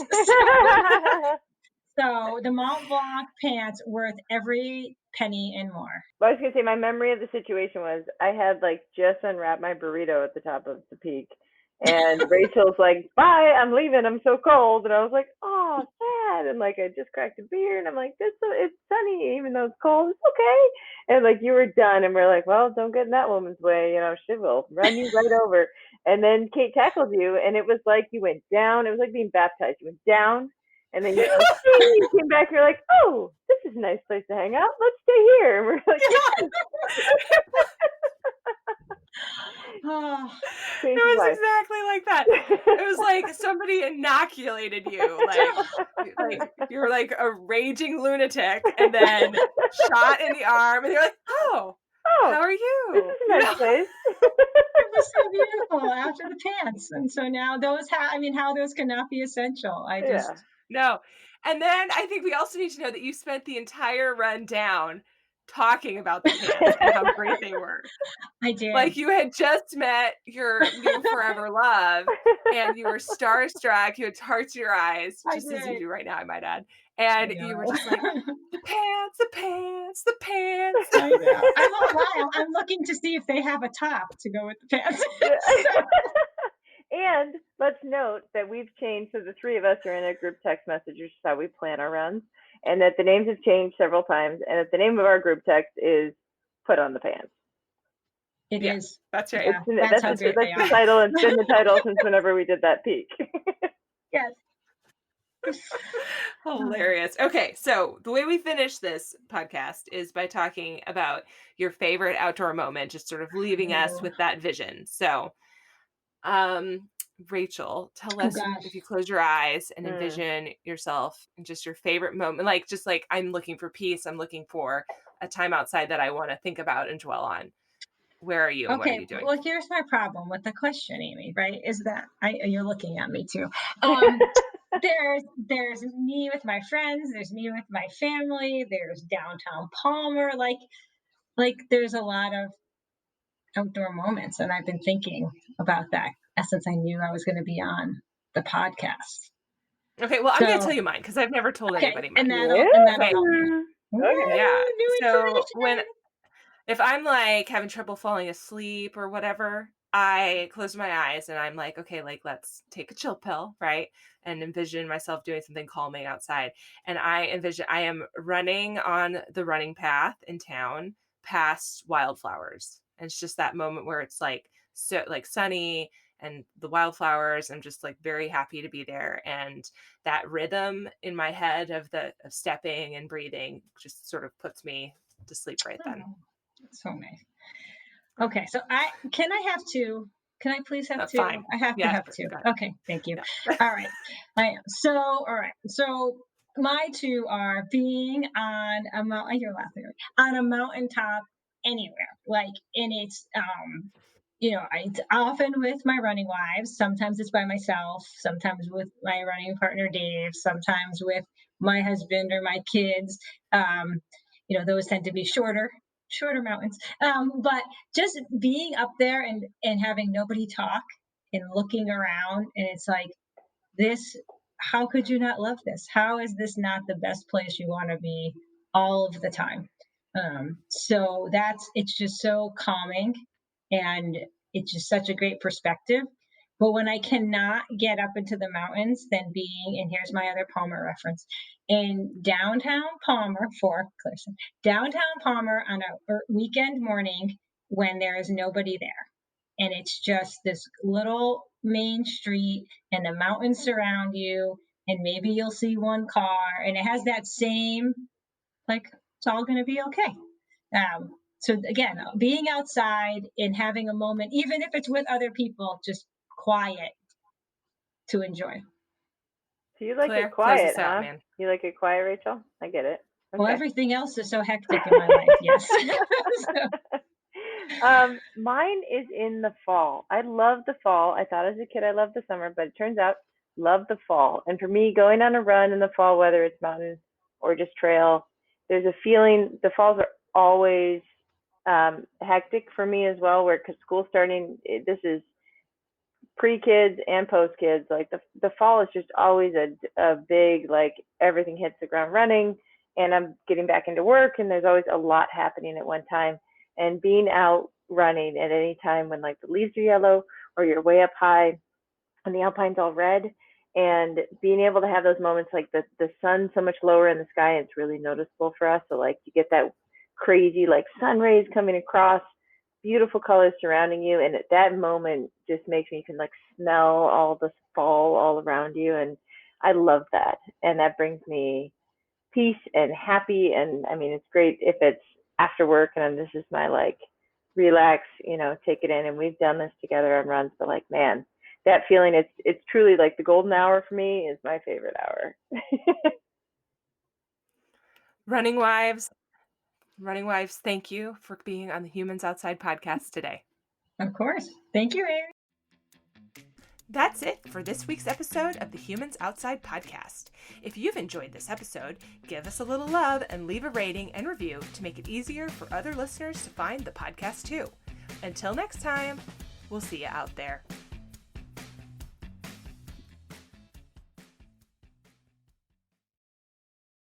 So the Mont Blanc pants worth every penny and more. Well, I was gonna say my memory of the situation was I had like just unwrapped my burrito at the top of the peak, and Rachel's like, "Bye, I'm leaving. I'm so cold." And I was like, "Oh, sad." And like I just cracked a beer, and I'm like, it's sunny, even though it's cold. It's okay." And like you were done, and we're like, "Well, don't get in that woman's way. You know, she will run you right over." And then Kate tackled you, and it was like you went down. It was like being baptized. You went down, and then you came back. You're like, "Oh, this is a nice place to hang out. Let's stay here." And we're like, "Yes." Oh, It Changes was life. exactly like that. It was like somebody inoculated you. Like you were like a raging lunatic and then shot in the arm and you're like, "Oh, Oh, how are this you?" is a You nice know? place. it was so beautiful after the pants. And so now how those cannot be essential. I Yeah. just, No. And then I think we also need to know that you spent the entire run down talking about the pants and how great they were. I did. Like you had just met your new forever love and you were starstruck. You had hearts in your eyes, I just as you did. do right now, I might add. I And you were know. just like, the pants, the pants, the pants. I know. I won't lie. I'm looking to see if they have a top to go with the pants. So, And let's note that we've changed, so the three of us are in a group text message, which is how we plan our runs, and that the names have changed several times, and that the name of our group text is Put on the Pants. it Yeah, is. that's right. Yeah, that's how great they That's the are. title, and it's been the title since whenever we did that peak. Yes. Hilarious. Okay, so the way we finish this podcast is by talking about your favorite outdoor moment, just sort of leaving us Oh, with that vision. So, um, Rachel, tell oh us gosh. if you close your eyes and Mm. envision yourself and just your favorite moment, like just like I'm looking for peace, I'm looking for a time outside that I want to think about and dwell on. Where are you and what are Okay, you doing? well, here's my problem with the question, Amy, right? Is that you're looking at me too. Um, there's me with my friends, there's me with my family, there's downtown Palmer, like there's a lot of outdoor moments, and I've been thinking about that since I knew I was going to be on the podcast. Okay, well, I'm going to So, tell you mine because I've never told okay, anybody and mine. that'll Okay, help me. Okay. yeah. Ooh, new So when information. if I'm like having trouble falling asleep or whatever, I close my eyes and I'm like, okay, like let's take a chill pill, right? And envision myself doing something calming outside. And I envision I am running on the running path in town past wildflowers. And it's just that moment where it's like so like sunny and the wildflowers. I'm just like very happy to be there. And that rhythm in my head of the of stepping and breathing just sort of puts me to sleep right then. Oh, that's so nice. Okay, so I have two? Can I please have two? Fine. I have to Yeah, have sure. two. Got it. Okay, thank you. Yeah. All right. I am. So, all right. So my two are being on a mountain. You're laughing. On a mountaintop anywhere. Like, and it's it's often with my running wives. Sometimes it's by myself. Sometimes with my running partner Dave. Sometimes with my husband or my kids. Um, those tend to be shorter mountains. But just being up there and having nobody talk and looking around, and it's like this. How could you not love this? How is this not the best place you want to be all of the time? So it's just so calming, and it's just such a great perspective. But when I cannot get up into the mountains, then being, and here's my other Palmer reference, in downtown Palmer for Clarkson, downtown Palmer on a weekend morning when there is nobody there. And it's just this little main street, and the mountains surround you, and maybe you'll see one car, and it has that same, like, it's all going to be okay. So again, being outside and having a moment, even if it's with other people, just quiet to enjoy. So you like it Claire, close quiet, us out, huh? man. You like it quiet, Rachel? I get it. Well, Okay. everything else is so hectic in my life. Yes. So, Mine is in the fall. I love the fall. I thought as a kid I loved the summer, but it turns out love the fall. And for me, going on a run in the fall, whether it's mountain or just trail, there's a feeling. The falls are always hectic for me as well. Where because school's starting, this is pre-kids and post-kids. Like the fall is just always a big, like, everything hits the ground running, and I'm getting back into work, and there's always a lot happening at one time. And being out running at any time when like the leaves are yellow or you're way up high and the alpine's all red, and being able to have those moments, like the sun's so much lower in the sky, it's really noticeable for us. So like you get that crazy like sun rays coming across, beautiful colors surrounding you, and at that moment just makes me, you can like smell all the fall all around you, and I love that, and that brings me peace and happy. And I mean, it's great if it's after work and this is my like relax, take it in. And we've done this together on runs, but like, man, that feeling, it's truly like the golden hour for me is my favorite hour. Running wives, running wives, thank you for being on the Humans Outside podcast today. of course. Thank you, Amy. That's it for this week's episode of the Humans Outside podcast. If you've enjoyed this episode, give us a little love and leave a rating and review to make it easier for other listeners to find the podcast too. Until next time, we'll see you out there.